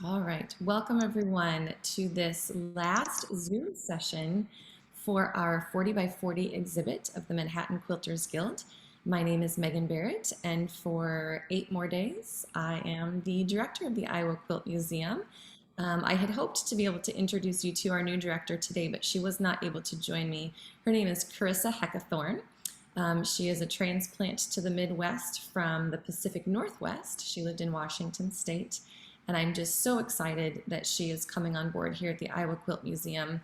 All right, welcome everyone to this last Zoom session for our 40 by 40 exhibit of the Manhattan Quilters Guild. My name is Megan Barrett, and for 8 more days, I am the director of the Iowa Quilt Museum. I had hoped to be able to introduce you to our new director today, but she was not able to join me. Her name is Carissa Heckathorn. She is a transplant to the Midwest from the Pacific Northwest. She lived in Washington State. And I'm just so excited that she is coming on board here at the Iowa Quilt Museum.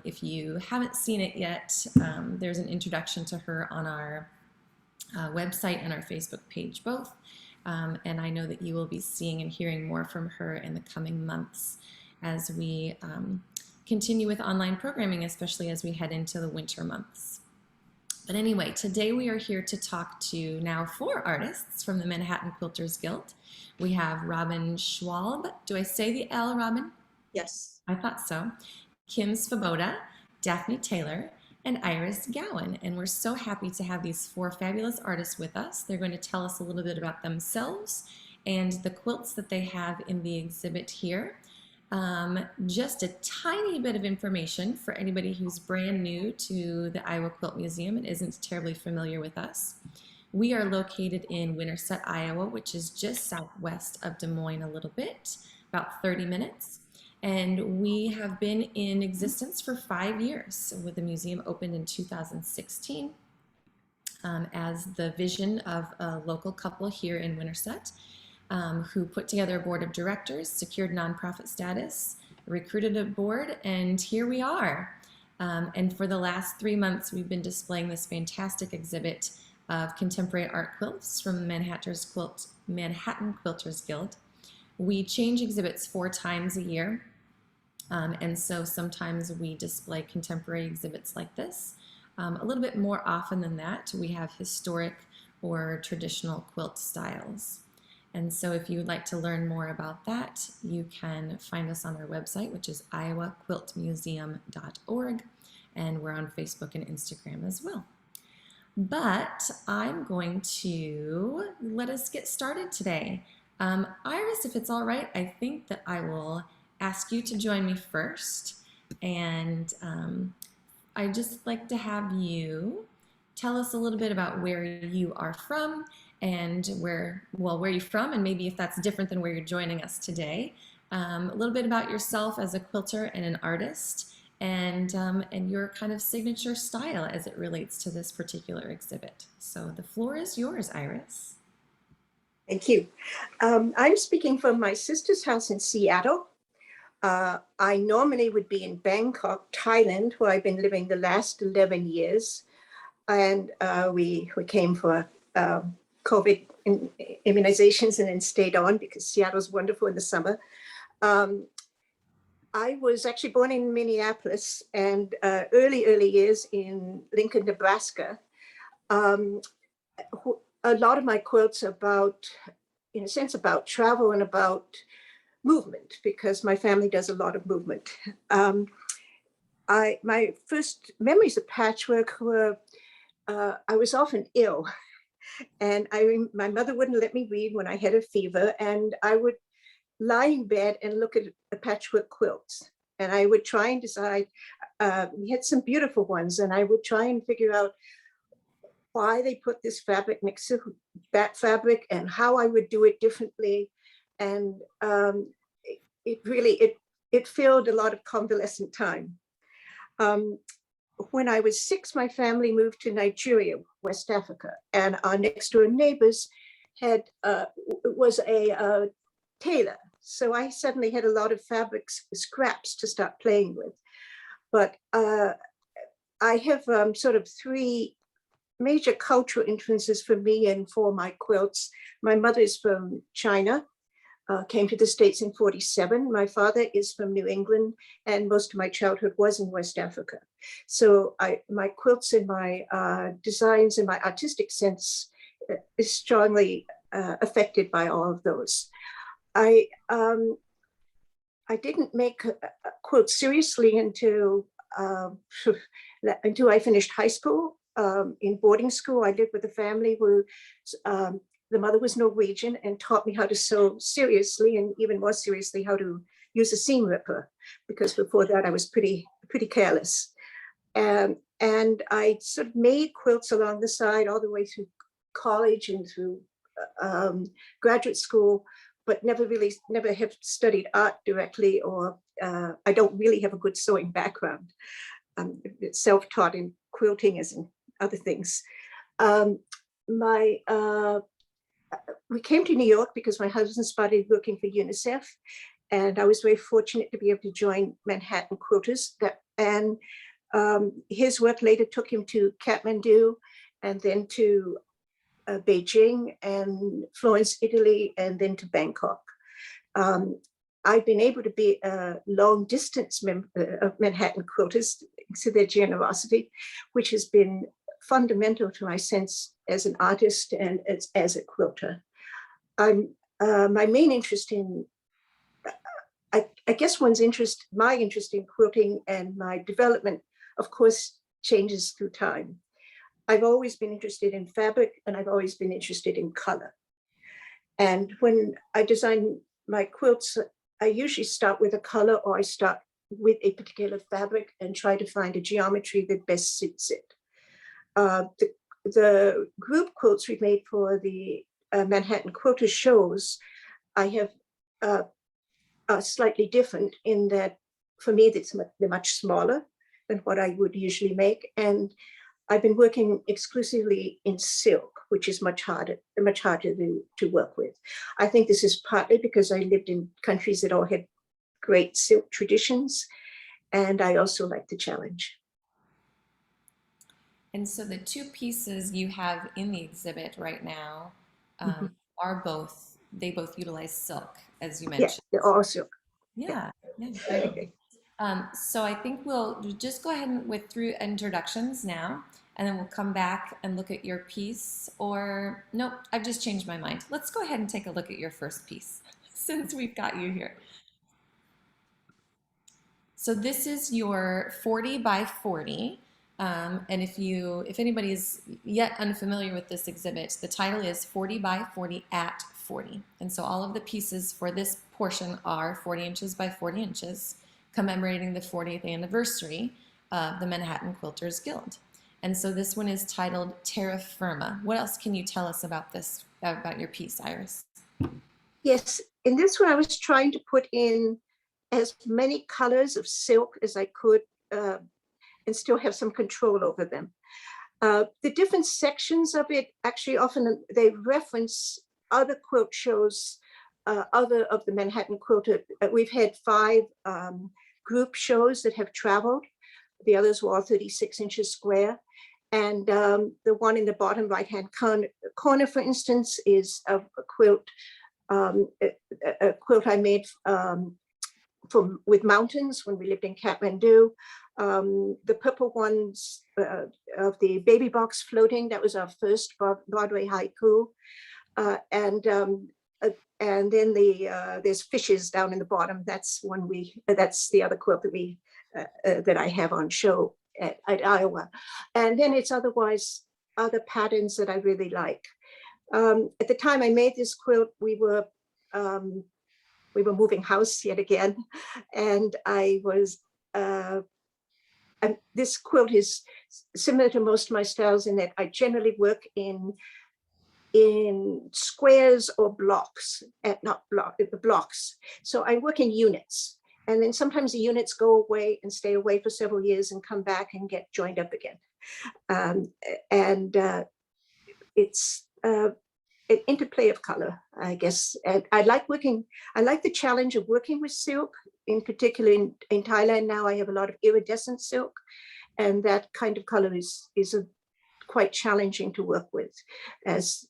If you haven't seen it yet, there's an introduction to her on our website and our Facebook page both. And I know that you will be seeing and hearing more from her in the coming months as we continue with online programming, especially as we head into the winter months. But anyway, today we are here to talk to now 4 artists from the Manhattan Quilters Guild. We have Robin Schwalb. Do I say the L, Robin? Yes. I thought so. Kim Svodoba, Daphne Taylor, and Iris Gowen. And we're so happy to have these 4 fabulous artists with us. They're going to tell us a little bit about themselves and the quilts that they have in the exhibit here. Just a tiny bit of information for anybody who's brand new to the Iowa Quilt Museum and isn't terribly familiar with us. We are located in Winterset, Iowa, which is just southwest of Des Moines a little bit, about 30 minutes. And we have been in existence for 5 years, with the museum opened in 2016 as the vision of a local couple here in Winterset. Who put together a board of directors, secured nonprofit status, recruited a board, and here we are. And for the last 3 months, we've been displaying this fantastic exhibit of contemporary art quilts from the Manhattan Quilters Guild. We change exhibits 4 times a year, and so sometimes we display contemporary exhibits like this. A little bit more often than that, we have historic or traditional quilt styles. And so if you would like to learn more about that, you can find us on our website, which is iowaquiltmuseum.org, and we're on Facebook and Instagram as well. But I'm going to let us get started today. Iris, if it's all right, I think that I will ask you to join me first. And I'd just like to have you tell us a little bit about where you are from and where you're from, and maybe if that's different than where you're joining us today. A little bit about yourself as a quilter and an artist, and your kind of signature style as it relates to this particular exhibit. So the floor is yours, Iris. Thank you. I'm speaking from my sister's house in Seattle. I normally would be in Bangkok, Thailand, where I've been living the last 11 years. And we came for COVID immunizations and then stayed on because Seattle's wonderful in the summer. I was actually born in Minneapolis and early years in Lincoln, Nebraska. A lot of my quilts about, in a sense, about travel and about movement, because my family does a lot of movement. My first memories of patchwork were I was often ill, and my mother wouldn't let me read when I had a fever, and I would lie in bed and look at the patchwork quilts, and I would try and decide. We had some beautiful ones, and I would try and figure out why they put this fabric next to that fabric and how I would do it differently, and it filled a lot of convalescent time. When I was 6, my family moved to Nigeria, West Africa, and our next door neighbors was a tailor. So I suddenly had a lot of fabric scraps to start playing with. But I have sort of 3 major cultural influences for me and for my quilts. My mother is from China. Came to the States in 1947. My father is from New England, and most of my childhood was in West Africa. So my quilts and my designs and my artistic sense is strongly affected by all of those. I didn't make a quilt seriously until I finished high school. In boarding school, I lived with a family who the mother was Norwegian and taught me how to sew seriously, and even more seriously how to use a seam ripper, because before that I was pretty careless. And I sort of made quilts along the side all the way through college and through graduate school, but never have studied art directly, or I don't really have a good sewing background. I'm self-taught in quilting as in other things. We came to New York because my husband started working for UNICEF, and I was very fortunate to be able to join Manhattan Quilters. And his work later took him to Kathmandu, and then to Beijing and Florence, Italy, and then to Bangkok. I've been able to be a long distance member of Manhattan Quilters to their generosity, which has been fundamental to my sense as an artist and as a quilter. My main interest in, I guess my interest in quilting and my development, of course, changes through time. I've always been interested in fabric, and I've always been interested in color. And when I design my quilts, I usually start with a color, or I start with a particular fabric and try to find a geometry that best suits it. The group quilts we made for the Manhattan Quilters shows, I have are slightly different in that for me, they're much smaller than what I would usually make. And I've been working exclusively in silk, which is much harder to work with. I think this is partly because I lived in countries that all had great silk traditions, and I also like the challenge. And so the two pieces you have in the exhibit right now Mm-hmm. they both utilize silk, as you Yeah, mentioned. they're all silk. Yeah, yeah, great. So I think we'll just go ahead and with through introductions now, and then we'll come back and look at your piece. Or nope, I've just changed my mind. Let's go ahead and take a look at your first piece since we've got you here. So this is your 40 by 40. And if anybody is yet unfamiliar with this exhibit, the title is 40 by 40 at 40. And so all of the pieces for this portion are 40 inches by 40 inches, commemorating the 40th anniversary of the Manhattan Quilters Guild. And so this one is titled Terrafirma. What else can you tell us about this, about your piece, Iris? Yes, in this one, I was trying to put in as many colors of silk as I could and still have some control over them. The different sections of it, actually often they reference other quilt shows, other of the Manhattan Quilter. We've had 5 group shows that have traveled. The others were all 36 inches square. And the one in the bottom right-hand corner, for instance, is a quilt, a quilt I made with mountains when we lived in Kathmandu. The purple ones of the baby box floating, that was our first Broadway haiku. And then there's fishes down in the bottom. That's the other quilt that I have on show at Iowa. And then it's otherwise other patterns that I really like. At the time I made this quilt, we were moving house yet again, and this quilt is similar to most of my styles in that I generally work in squares or blocks, blocks. So I work in units, and then sometimes the units go away and stay away for several years and come back and get joined up again. It's an interplay of color, I guess. And I like the challenge of working with silk, in particular in Thailand now I have a lot of iridescent silk, and that kind of color is quite challenging to work with as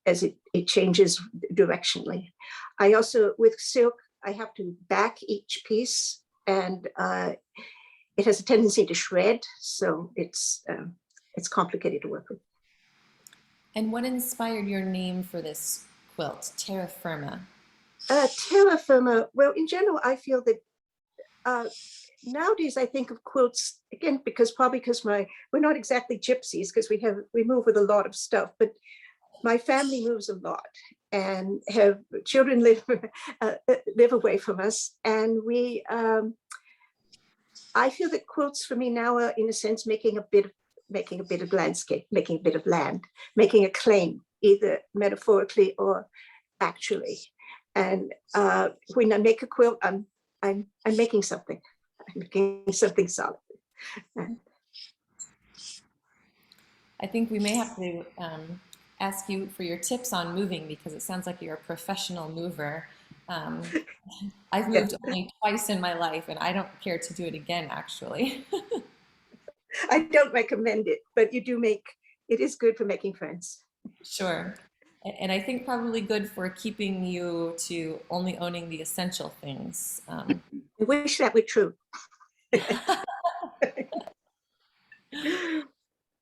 it changes directionally. I also, with silk, I have to back each piece, and it has a tendency to shred, so it's complicated to work with. And what inspired your name for this quilt, Terrafirma? Terrafirma, well, in general, I feel that nowadays I think of quilts, again, because we're not exactly gypsies, because we move with a lot of stuff, but my family moves a lot and have children live away from us. And I feel that quilts for me now are, in a sense, making a bit of landscape, making a bit of land, making a claim, either metaphorically or actually. And when I make a quilt, I'm making something. I'm making something solid. I think we may have to ask you for your tips on moving because it sounds like you're a professional mover. Um, I've Yeah, moved only twice in my life and I don't care to do it again, actually. I don't recommend it, but it is good for making friends. Sure. And I think probably good for keeping you to only owning the essential things. I wish that were true.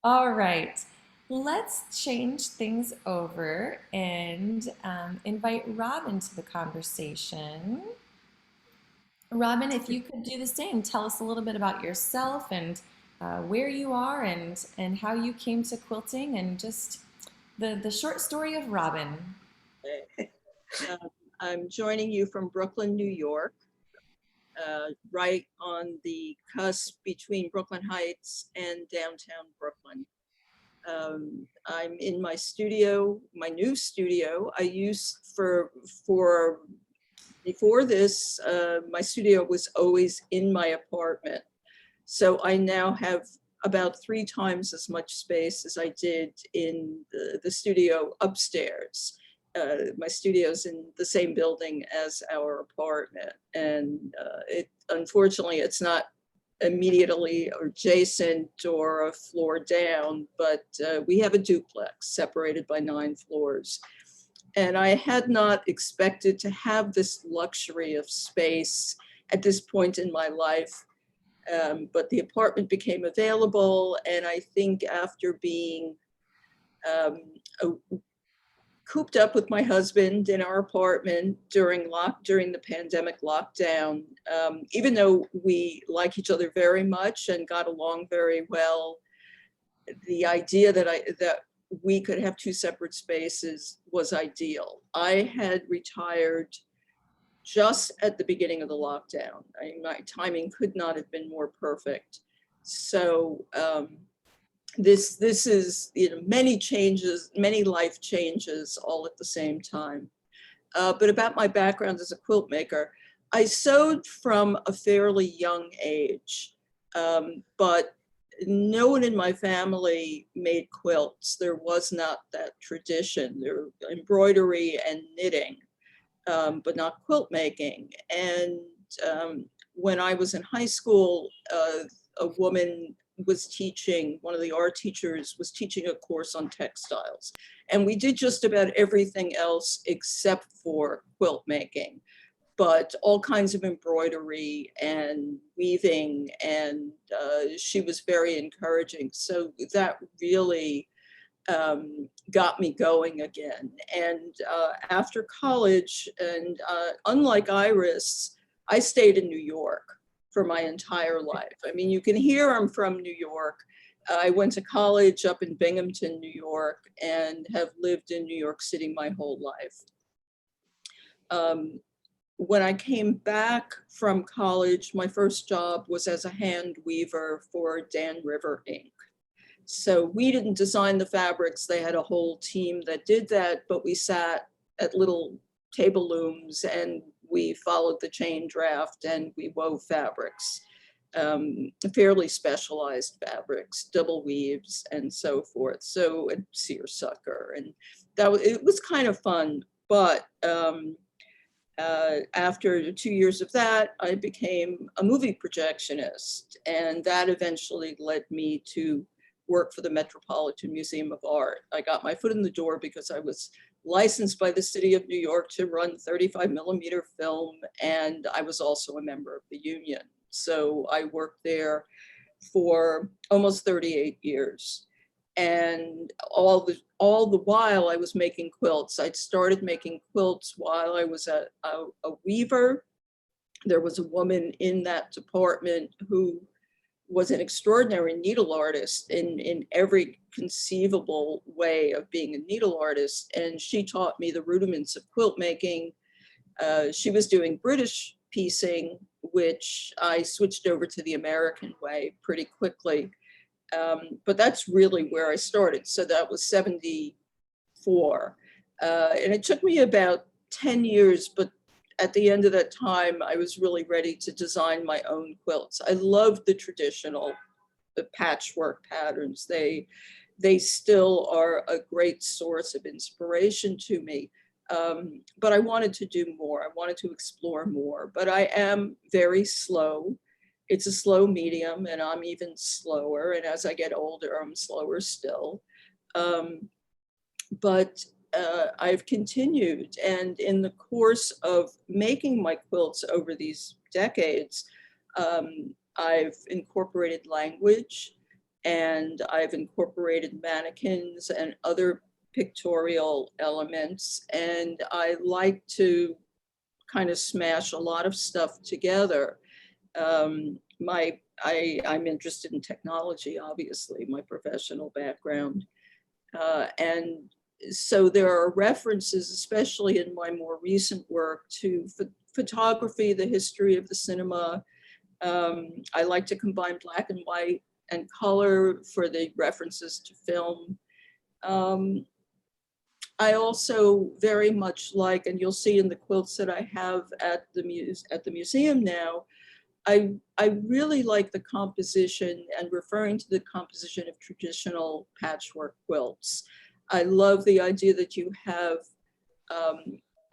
All right. Let's change things over and invite Robin to the conversation. Robin, if you could do the same, tell us a little bit about yourself and where you are and how you came to quilting and just the short story of Robin. Um, I'm joining you from Brooklyn, New York, right on the cusp between Brooklyn Heights and downtown Brooklyn. I'm in my studio, my new studio. I used before this, my studio was always in my apartment. So I now have about 3 times as much space as I did in the studio upstairs. My studio's in the same building as our apartment. And unfortunately, it's not immediately adjacent or a floor down, but we have a duplex separated by 9 floors. And I had not expected to have this luxury of space at this point in my life. But the apartment became available. And I think after being cooped up with my husband in our apartment during the pandemic lockdown, even though we like each other very much and got along very well, the idea that we could have 2 separate spaces was ideal. I had retired just at the beginning of the lockdown. My timing could not have been more perfect. So this is, many changes, many life changes all at the same time. But about my background as a quilt maker, I sewed from a fairly young age, but no one in my family made quilts. There was not that tradition. There were embroidery and knitting, but not quilt making. And when I was in high school, a woman was teaching, one of the art teachers was teaching a course on textiles. And we did just about everything else except for quilt making, but all kinds of embroidery and weaving, and she was very encouraging. So that really got me going again. And after college, and unlike Iris, I stayed in New York for my entire life. I mean, you can hear I'm from New York. I went to college up in Binghamton, New York, and have lived in New York City my whole life. When I came back from college, my first job was as a hand weaver for Dan River Inc. So we didn't design the fabrics. They had a whole team that did that, but we sat at little table looms and we followed the chain draft and we wove fabrics, fairly specialized fabrics, double weaves and so forth. So seersucker, and it was kind of fun. But after 2 years of that, I became a movie projectionist, and that eventually led me to work for the Metropolitan Museum of Art. I got my foot in the door because I was licensed by the city of New York to run 35mm film, and I was also a member of the union. So I worked there for almost 38 years. And all the while I was making quilts. I'd started making quilts while I was a weaver. There was a woman in that department who was an extraordinary needle artist in every conceivable way of being a needle artist. And she taught me the rudiments of quilt making. She was doing British piecing, which I switched over to the American way pretty quickly. But that's really where I started. So that was 74. And it took me about 10 years, but at the end of that time, I was really ready to design my own quilts. I loved the traditional, the patchwork patterns. They still are a great source of inspiration to me. But I wanted to do more. I wanted to explore more, but I am very slow. It's a slow medium, and I'm even slower. And as I get older, I'm slower still. But I've continued, and in the course of making my quilts over these decades, I've incorporated language, and I've incorporated mannequins and other pictorial elements, and I like to kind of smash a lot of stuff together. I'm interested in technology, obviously, my professional background. And so there are references, especially in my more recent work, to photography, the history of the cinema. I like to combine black and white and color for the references to film. I also very much like, and you'll see in the quilts that I have at the museum now, I really like the composition and referring to the composition of traditional patchwork quilts. I love the idea that you have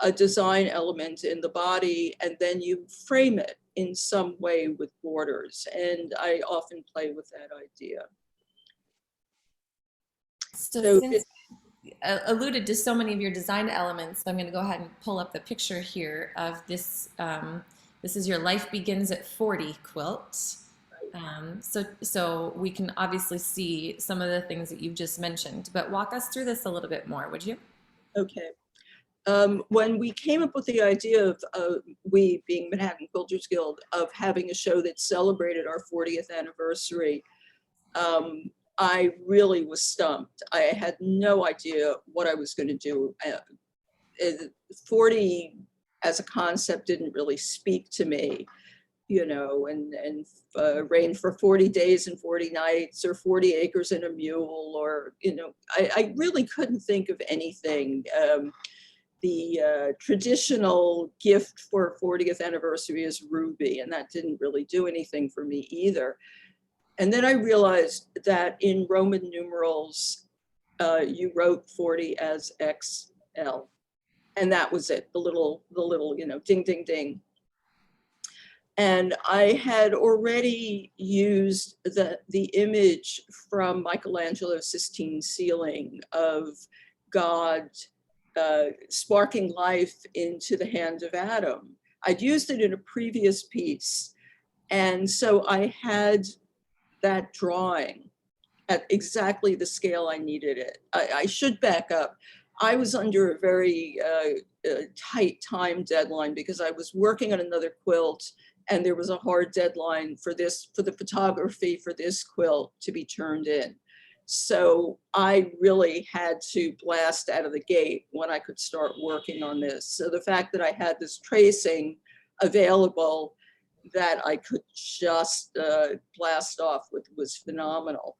a design element in the body and then you frame it in some way with borders. And I often play with that idea. So since you alluded to so many of your design elements, I'm going to go ahead and pull up the picture here of this. This is your Life Begins at 40 quilt. So we can obviously see some of the things that you've just mentioned, but walk us through this a little bit more, would you? Okay. When we came up with the idea of, we being Manhattan Quilters Guild, of having a show that celebrated our 40th anniversary, I really was stumped. I had no idea what I was going to do. 40 as a concept didn't really speak to me, you know, and Rain for 40 days and 40 nights, or 40 acres and a mule, or, you know, I really couldn't think of anything. The traditional gift for 40th anniversary is Ruby, and that didn't really do anything for me either. And then I realized that in Roman numerals, you wrote 40 as XL. And that was it, the little, you know, ding, ding, ding. And I had already used the image from Michelangelo's Sistine Ceiling of God sparking life into the hand of Adam. I'd used it in a previous piece. And so I had that drawing at exactly the scale I needed it. I should back up. I was under a very tight time deadline because I was working on another quilt, and there was a hard deadline for the photography for this quilt to be turned in. So I really had to blast out of the gate when I could start working on this. So the fact that I had this tracing available that I could just blast off with was phenomenal.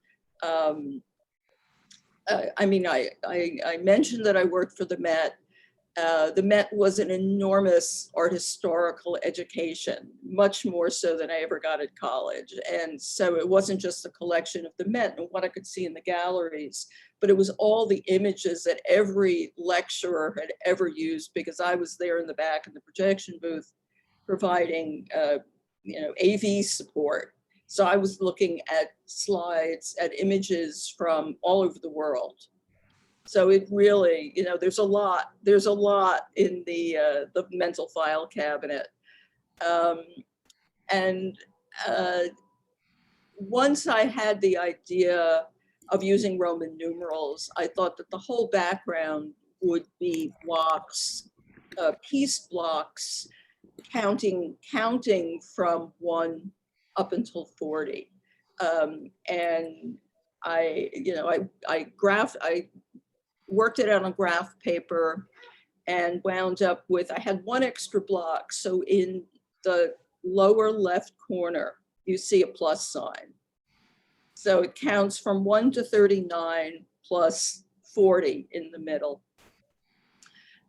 I mean, I mentioned that I worked for the Met. The Met was an enormous art historical education, much more so than I ever got at college. And so it wasn't just the collection of the Met and what I could see in the galleries, but it was all the images that every lecturer had ever used, because I was there in the back in the projection booth providing you know, AV support. So I was looking at slides, at images from all over the world. So it really, you know, there's a lot in the mental file cabinet. Once I had the idea of using Roman numerals, I thought that the whole background would be blocks, piece blocks, counting from 1 up until 40. And I worked it out on graph paper and wound up with, I had one extra block. So in the lower left corner, you see a plus sign. So it counts from 1 to 39 plus 40 in the middle.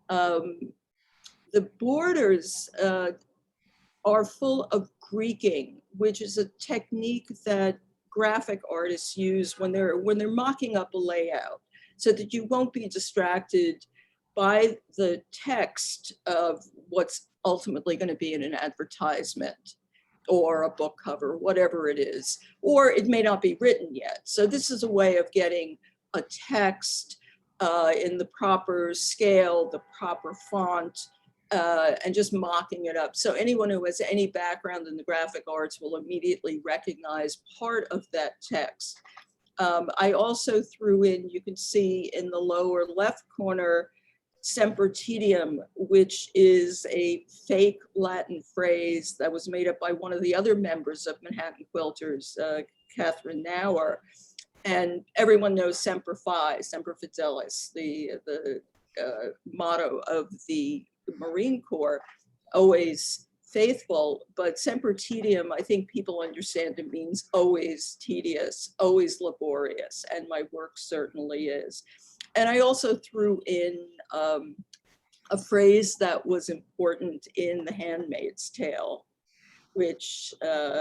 The borders are full of Greeking, which is a technique that graphic artists use when they're mocking up a layout, so that you won't be distracted by the text of what's ultimately going to be in an advertisement or a book cover, whatever it is, or it may not be written yet. So this is a way of getting a text in the proper scale, the proper font, and just mocking it up. So anyone who has any background in the graphic arts will immediately recognize part of that text. I also threw in, you can see in the lower left corner, Semper Tedium, which is a fake Latin phrase that was made up by one of the other members of Manhattan Quilters, Catherine Nauer. And everyone knows Semper Fi, Semper Fidelis, the motto of the Marine Corps, always faithful. But Semper Tedium, I think people understand it means always tedious, always laborious, and my work certainly is. And I also threw in a phrase that was important in The Handmaid's Tale, which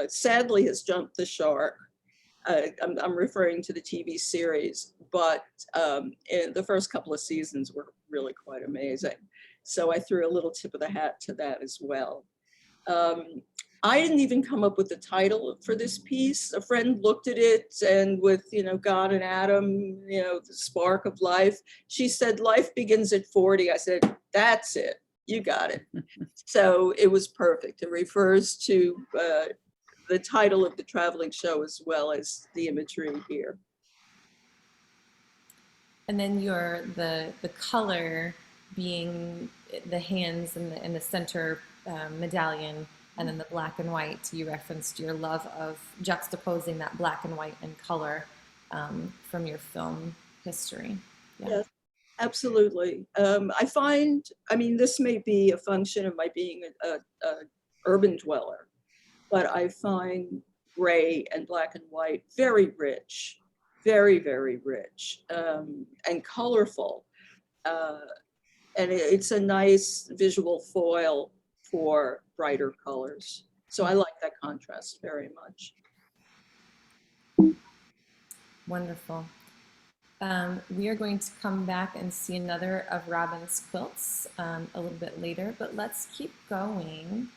sadly has jumped the shark. I'm referring to the TV series, but the first couple of seasons were really quite amazing. So I threw a little tip of the hat to that as well. I didn't even come up with the title for this piece. A friend looked at it, and with, God and Adam, the spark of life, she said, life begins at 40. I said, that's it, you got it. So it was perfect. It refers to the title of the traveling show as well as the imagery here. And then the color being the hands and the center medallion, and then the black and white. You referenced your love of juxtaposing that black and white and color from your film history. Yeah. Yes, absolutely. This may be a function of my being a urban dweller, but I find gray and black and white very rich, very, very rich, and colorful. And it's a nice visual foil for brighter colors. So I like that contrast very much. Wonderful. We are going to come back and see another of Robin's quilts a little bit later, but let's keep going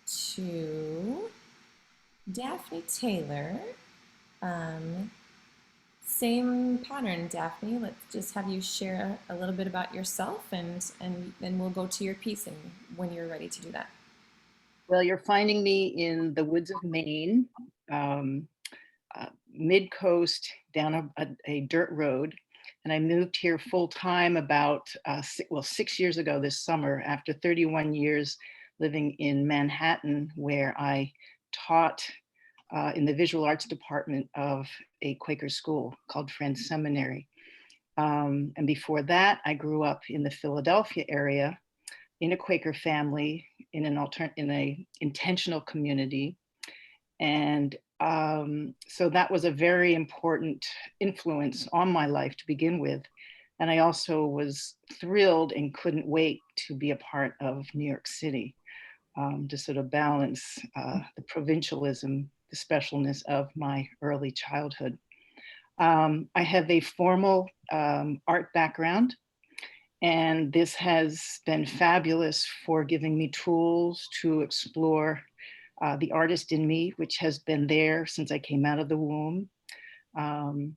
to Daphne Taylor. Same pattern, Daphne. Let's just have you share a little bit about yourself, and then we'll go to your piece and when you're ready to do that. Well, you're finding me in the woods of Maine, mid-coast, down a dirt road. And I moved here full-time about 6 years ago this summer, after 31 years living in Manhattan, where I taught in the visual arts department of a Quaker school called Friends Seminary. And before that, I grew up in the Philadelphia area in a Quaker family, in an intentional community. And so that was a very important influence on my life to begin with. And I also was thrilled and couldn't wait to be a part of New York City, to sort of balance the provincialism, the specialness of my early childhood. I have a formal art background, and this has been fabulous for giving me tools to explore the artist in me, which has been there since I came out of the womb. When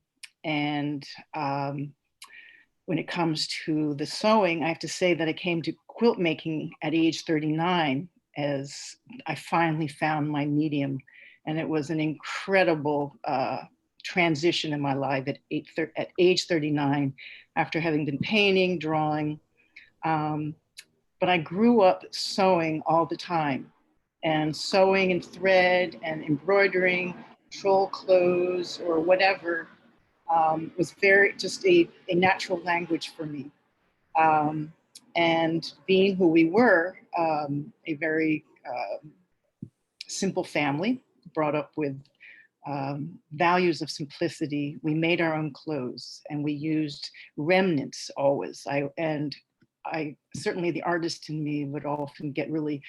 it comes to the sewing, I have to say that I came to quilt making at age 39 as I finally found my medium. And it was an incredible transition in my life at age 39, after having been painting, drawing. But I grew up sewing all the time. and sewing and thread and embroidering, troll clothes or whatever was very just a natural language for me. And being who we were, a very simple family, brought up with values of simplicity. We made our own clothes and we used remnants always. I certainly, the artist in me would often get really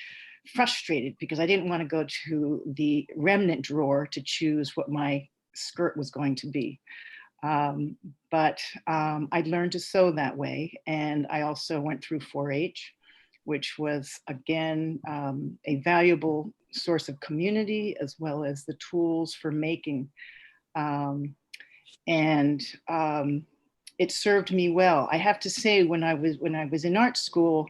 frustrated because I didn't want to go to the remnant drawer to choose what my skirt was going to be. But I learned to sew that way. And I also went through 4-H, which was, again, a valuable source of community as well as the tools for making. It served me well. I have to say, when I was in art school,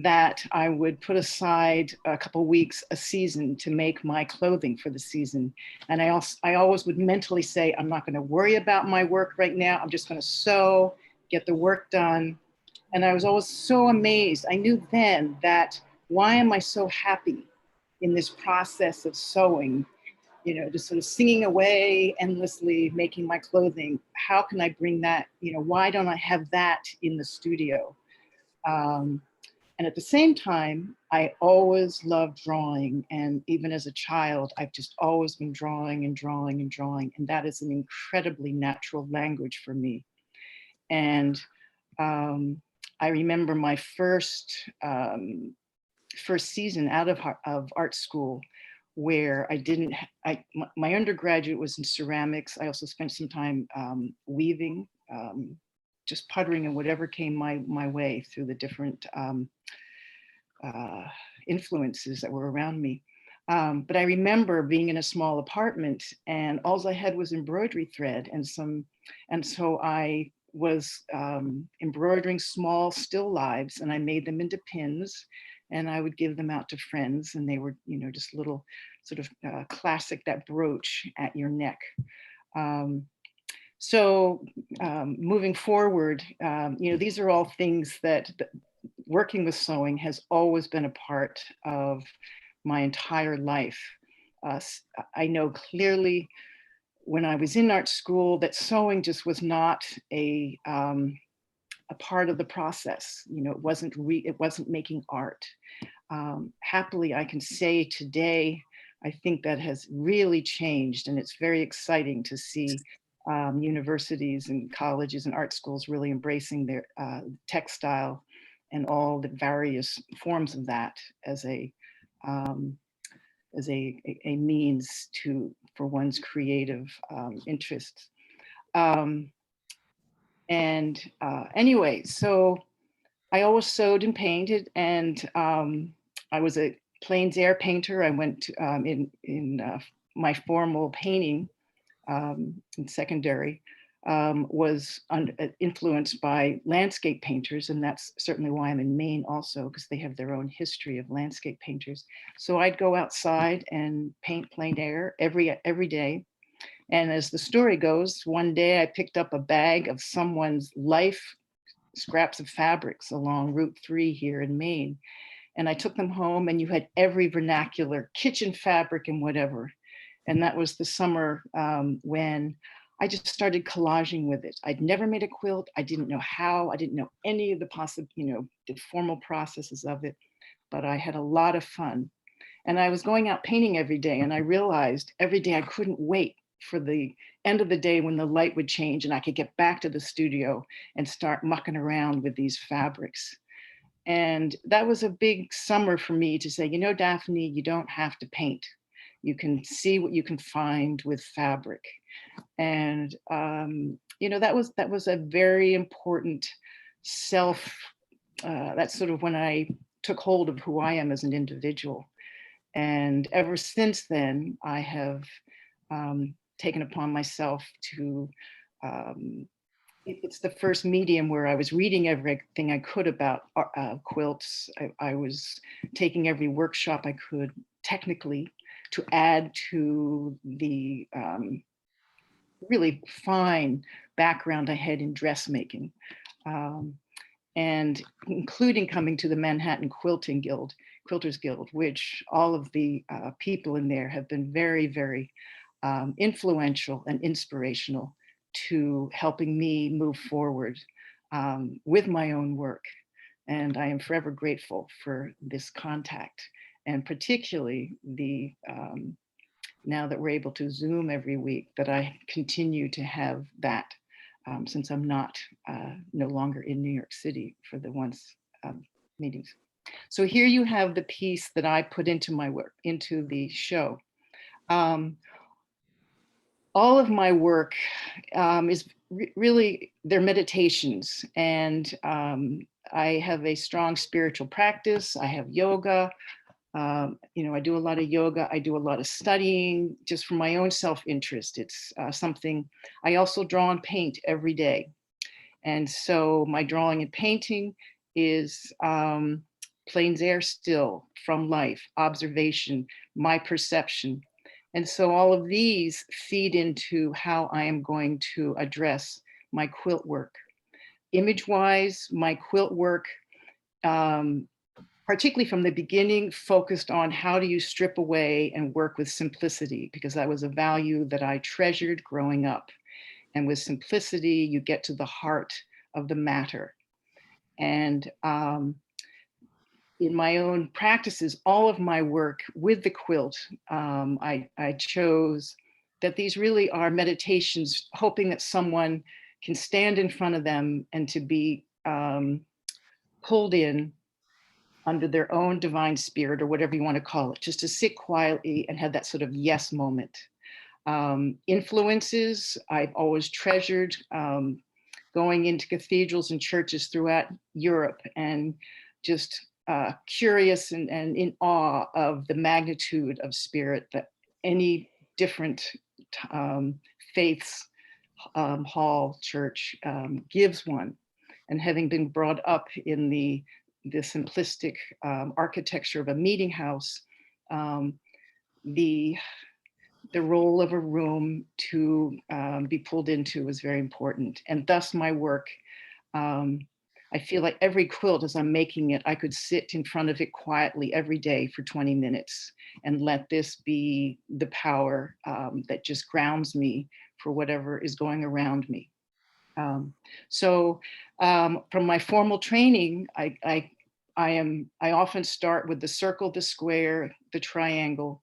that I would put aside a couple weeks a season to make my clothing for the season. And I always would mentally say, I'm not going to worry about my work right now. I'm just going to sew, get the work done. And I was always so amazed. I knew then that why am I so happy in this process of sewing, just sort of singing away endlessly, making my clothing. How can I bring that, why don't I have that in the studio? And at the same time, I always loved drawing. And even as a child, I've just always been drawing and drawing and drawing. And that is an incredibly natural language for me. And I remember my first season out of art school, where my undergraduate was in ceramics. I also spent some time weaving, just puttering and whatever came my way through the different influences that were around me. But I remember being in a small apartment and all I had was embroidery thread and so I was embroidering small still lives and I made them into pins and I would give them out to friends and they were, just little sort of classic, that brooch at your neck. Moving forward, these are all things that working with sewing has always been a part of my entire life. I know clearly when I was in art school that sewing just was not a part of the process. It wasn't making art. Happily, I can say today, I think that has really changed, and it's very exciting to see universities and colleges and art schools really embracing their textile and all the various forms of that as a means for one's creative interests. Anyway, so I always sewed and painted, and I was a plains air painter. I went to, in my formal painting in secondary was influenced by landscape painters, and that's certainly why I'm in Maine also, because they have their own history of landscape painters. So I'd go outside and paint plain air every day. And as the story goes, one day I picked up a bag of someone's life scraps of fabrics along Route 3 here in Maine. And I took them home and you had every vernacular kitchen fabric and whatever. And that was the summer when I just started collaging with it. I'd never made a quilt. I didn't know how. I didn't know any of the the formal processes of it, but I had a lot of fun. And I was going out painting every day, and I realized every day I couldn't wait for the end of the day when the light would change and I could get back to the studio and start mucking around with these fabrics. And that was a big summer for me to say, Daphne, you don't have to paint. You can see what you can find with fabric. And that was a very important that's sort of when I took hold of who I am as an individual. And ever since then, I have taken upon myself to, it's the first medium where I was reading everything I could about quilts. I was taking every workshop I could technically to add to the really fine background I had in dressmaking. and including coming to the Manhattan Quilters Guild, which all of the people in there have been very, very influential and inspirational to helping me move forward with my own work. And I am forever grateful for this contact, and particularly the now that we're able to Zoom every week, that I continue to have that since I'm no longer in New York City for the once meetings. So here you have the piece that I put into my work, into the show. All of my work is really, they're meditations, and I have a strong spiritual practice. I have yoga. I do a lot of yoga. I do a lot of studying just for my own self-interest. It's something I also draw and paint every day. And so my drawing and painting is plain air still from life, observation, my perception. And so all of these feed into how I am going to address my quilt work. Image-wise, my quilt work, particularly from the beginning, focused on how do you strip away and work with simplicity, because that was a value that I treasured growing up. And with simplicity, you get to the heart of the matter. And in my own practices, all of my work with the quilt, I chose that these really are meditations, hoping that someone can stand in front of them and to be pulled in under their own divine spirit, or whatever you want to call it, just to sit quietly and have that sort of yes moment. Influences, I've always treasured going into cathedrals and churches throughout Europe, and just curious and in awe of the magnitude of spirit that any different faiths, hall, church gives one. And having been brought up in the simplistic architecture of a meeting house, the role of a room to be pulled into is very important. And thus my work, I feel like every quilt, as I'm making it, I could sit in front of it quietly every day for 20 minutes and let this be the power that just grounds me for whatever is going around me. So from my formal training, I often start with the circle, the square, the triangle,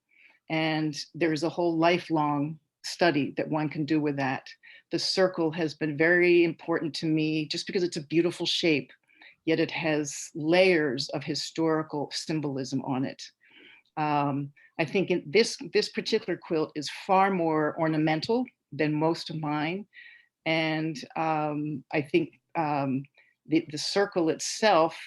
and there's a whole lifelong study that one can do with that. The circle has been very important to me just because it's a beautiful shape, yet it has layers of historical symbolism on it. I think this particular quilt is far more ornamental than most of mine. And I think the circle itself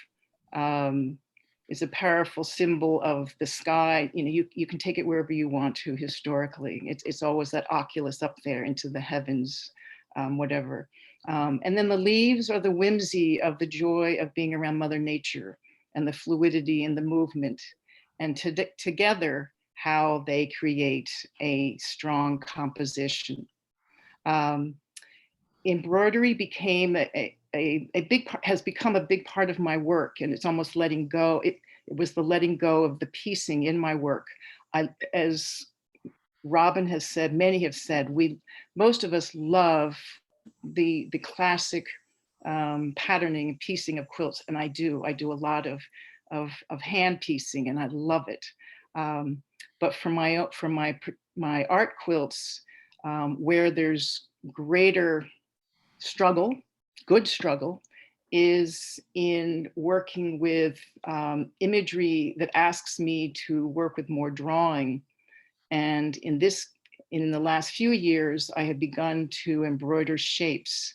is a powerful symbol of the sky. You can take it wherever you want to historically. It's always that oculus up there into the heavens, whatever. And then the leaves are the whimsy of the joy of being around Mother Nature and the fluidity and the movement. And together, how they create a strong composition. Embroidery became has become a big part of my work, and it's almost letting go. It was the letting go of the piecing in my work. As Robin has said, many have said, most of us love the classic patterning and piecing of quilts, and I do a lot of hand piecing, and I love it. But for my art quilts, where there's greater struggle, good struggle, is in working with imagery that asks me to work with more drawing. And in the last few years, I have begun to embroider shapes,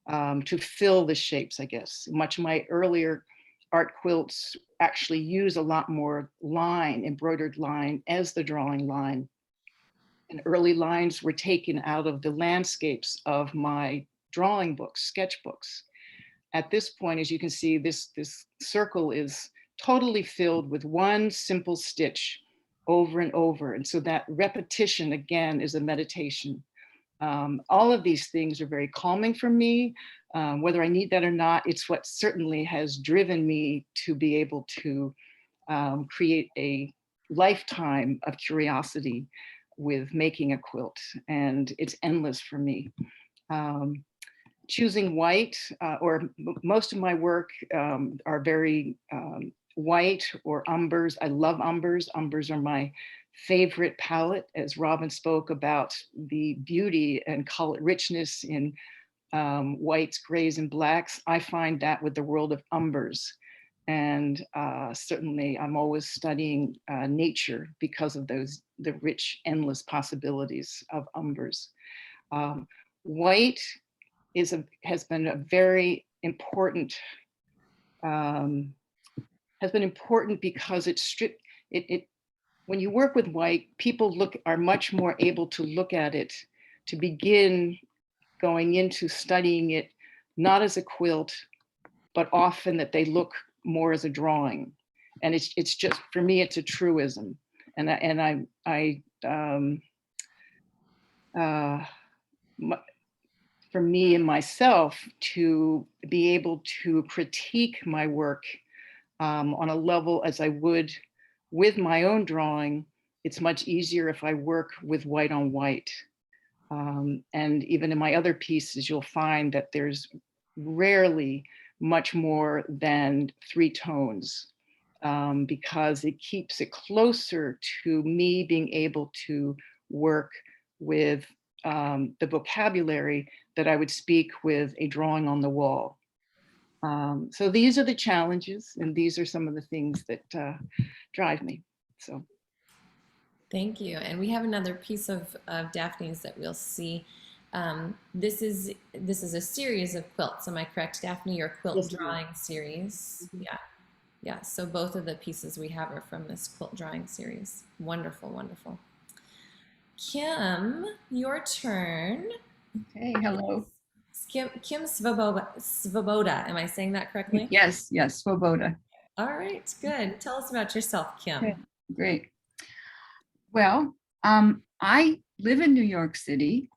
to fill the shapes, I guess. Much of my earlier art quilts actually use a lot more line, embroidered line, as the drawing line. And early lines were taken out of the landscapes of my drawing books, sketchbooks. At this point, as you can see, this circle is totally filled with one simple stitch over and over. And so that repetition, again, is a meditation. All of these things are very calming for me. Whether I need that or not, it's what certainly has driven me to be able to create a lifetime of curiosity with making a quilt, and it's endless for me. Choosing white, most of my work are very white or umbers. I love umbers. Umbers are my favorite palette, as Robin spoke about the beauty and color richness in whites, grays, and blacks. I find that with the world of umbers. And certainly I'm always studying nature because of the rich, endless possibilities of umbers. White has been a very important, because when you work with white, people are much more able to look at it, to begin going into studying it, not as a quilt, but often that they look more as a drawing. And it's just, for me, it's a truism. For me and myself to be able to critique my work on a level as I would with my own drawing, it's much easier if I work with white on white. And even in my other pieces, you'll find that there's rarely much more than 3 tones, because it keeps it closer to me being able to work with the vocabulary that I would speak with a drawing on the wall. So these are the challenges, and these are some of the things that drive me. So. Thank you. And we have another piece of Daphne's that we'll see. This is a series of quilts. Am I correct, Daphne? Your quilt Yes, drawing series. Mm-hmm. Yeah. Yeah. So both of the pieces we have are from this quilt drawing series. Wonderful, wonderful. Kim, your turn. Okay, hello. Kim Svoboda. Am I saying that correctly? Yes, Svoboda. All right, good. Tell us about yourself, Kim. Okay, great. Well, I live in New York City.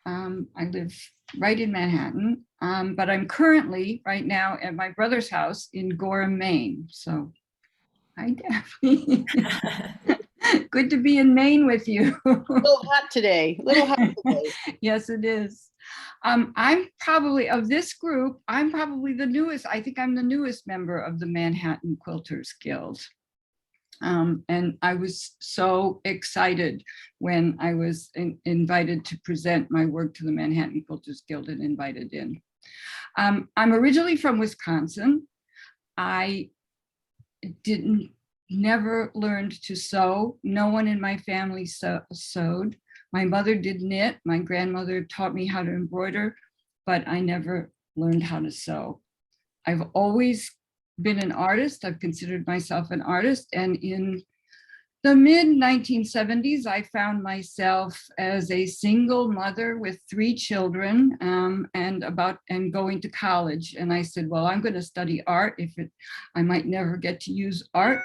I live right in Manhattan, but I'm currently right now at my brother's house in Gorham, Maine. So, hi, Daphne. Good to be in Maine with you. A little hot today. Yes, it is. I'm probably, of this group, I'm probably the newest. I think I'm the newest member of the Manhattan Quilters Guild. And I was so excited when I was invited to present my work to the Manhattan Quilters Guild and invited in. I'm originally from Wisconsin. I never learned to sew. No one in my family sewed. My mother did knit. My grandmother taught me how to embroider, but I never learned how to sew. I've always been an artist. I've considered myself an artist. And in the mid 1970s, I found myself as a single mother with 3 children and going to college. And I said, well, I'm going to study art. I might never get to use art,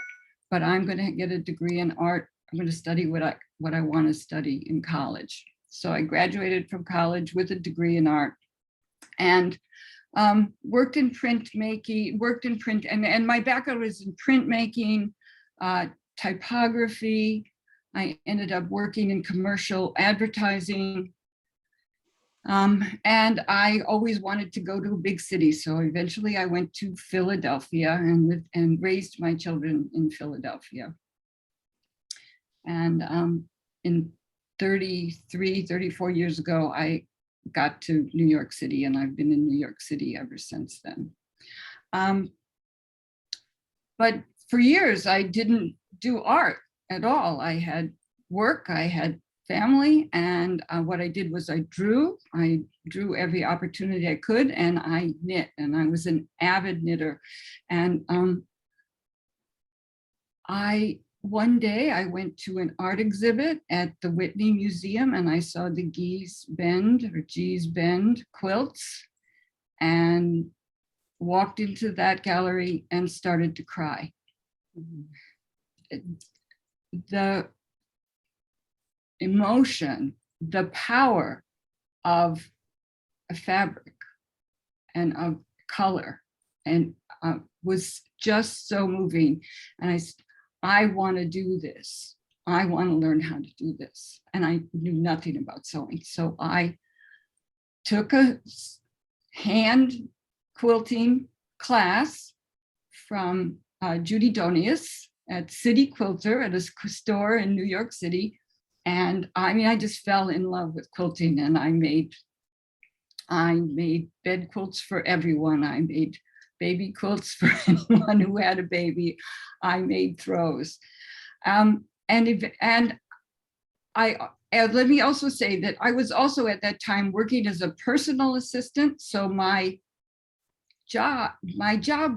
but I'm going to get a degree in art. I'm going to study what I want to study in college. So I graduated from college with a degree in art, and worked in printmaking, and my background was in printmaking, typography. I ended up working in commercial advertising. And I always wanted to go to a big city. So eventually I went to Philadelphia and raised my children in Philadelphia. And in 34 years ago, I got to New York City, and I've been in New York City ever since then. But for years, I didn't do art at all. I had work, I had family, and what I did was I drew every opportunity I could, and I knit, and I was an avid knitter. And one day I went to an art exhibit at the Whitney Museum, and I saw the G's Bend quilts, and walked into that gallery and started to cry. The emotion, the power of a fabric and of color, and was just so moving. And I want to do this. I want to learn how to do this. And I knew nothing about sewing. So I took a hand quilting class from Judy Donius at City Quilter at a store in New York City. And I mean, I just fell in love with quilting, and I made bed quilts for everyone. I made baby quilts for anyone who had a baby. I made throws. And let me also say that I was also at that time working as a personal assistant. So my job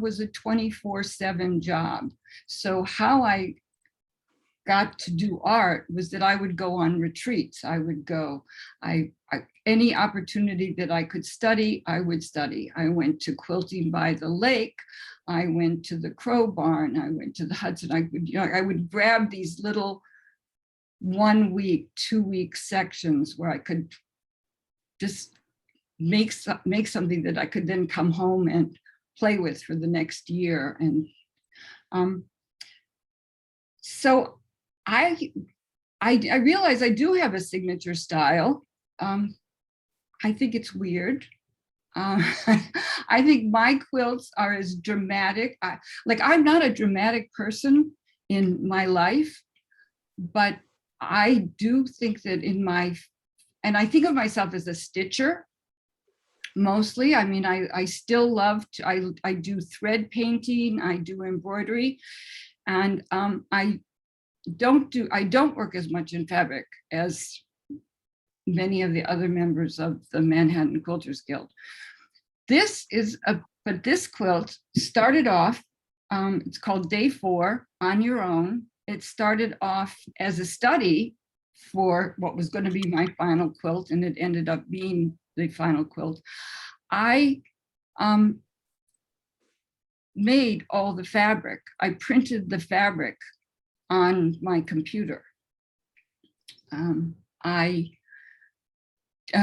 was a 24/7 job. So how I got to do art was that I would go on retreats. I would go, any opportunity that I could study, I would study. I went to quilting by the lake. I went to the Crow Barn. I went to the Hudson. I would grab these little 1 week, 2 week sections where I could just make something that I could then come home and play with for the next year. And so I realize I do have a signature style. I think it's weird. I think my quilts are as dramatic. I'm not a dramatic person in my life, but I do think that and I think of myself as a stitcher mostly. I mean, I still love to, I do thread painting, I do embroidery, and I don't work as much in fabric as many of the other members of the Manhattan Quilters Guild. But this quilt started off, it's called Day 4, On Your Own. It started off as a study for what was going to be my final quilt, and it ended up being the final quilt. I made all the fabric. I printed the fabric on my computer. I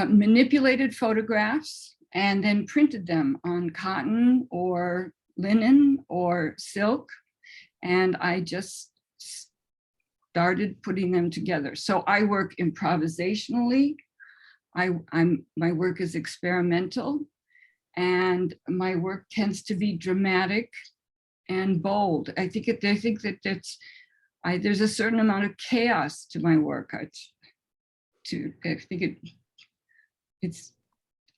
manipulated photographs and then printed them on cotton or linen or silk, and I just started putting them together. So I work improvisationally. My work is experimental, and my work tends to be dramatic and bold. I think that there's a certain amount of chaos to my work.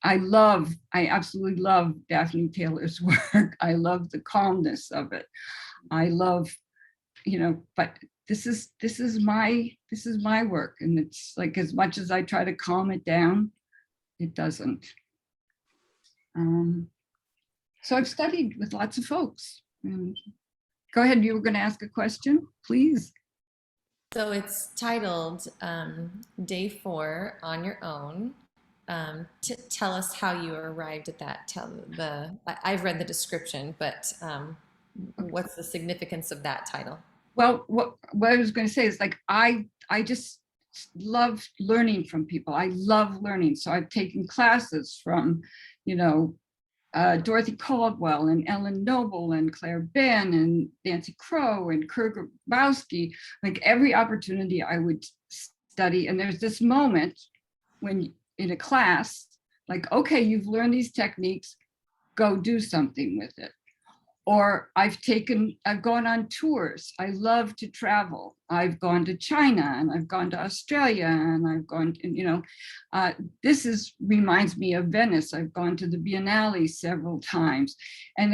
I absolutely love Daphne Taylor's work. I love the calmness of it. I love, but this is my work, and it's like, as much as I try to calm it down, it doesn't. So I've studied with lots of folks. And go ahead, you were going to ask a question, please. So it's titled Day 4 On Your Own. Tell us how you arrived at that. I've read the description, but what's the significance of that title? Well, what I was going to say is, like, I just love learning from people. I love learning. So I've taken classes from, Dorothy Caldwell and Ellen Noble and Claire Ben and Nancy Crow and Kurt Grabowski. Like, every opportunity I would study. And there's this moment when in a class, like, okay, you've learned these techniques, go do something with it. Or I've gone on tours. I love to travel. I've gone to China, and I've gone to Australia, and I've gone, reminds me of Venice. I've gone to the Biennale several times. And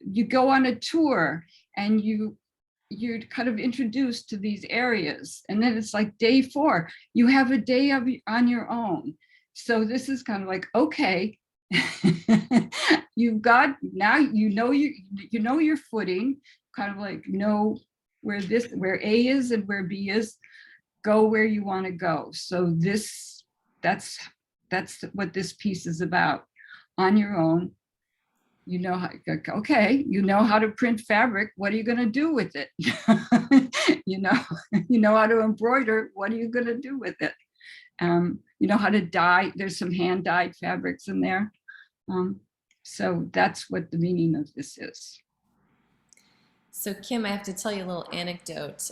you go on a tour, and you're kind of introduced to these areas. And then it's like Day 4, you have a day on your own. So this is kind of like, okay, you've got, now you know your footing, kind of like know where A is and where B is, go where you want to go. So that's what this piece is about. On your own, you know how to print fabric. What are you going to do with it? you know how to embroider. What are you going to do with it? You know how to dye. There's some hand dyed fabrics in there. So that's what the meaning of this is. So Kim, I have to tell you a little anecdote.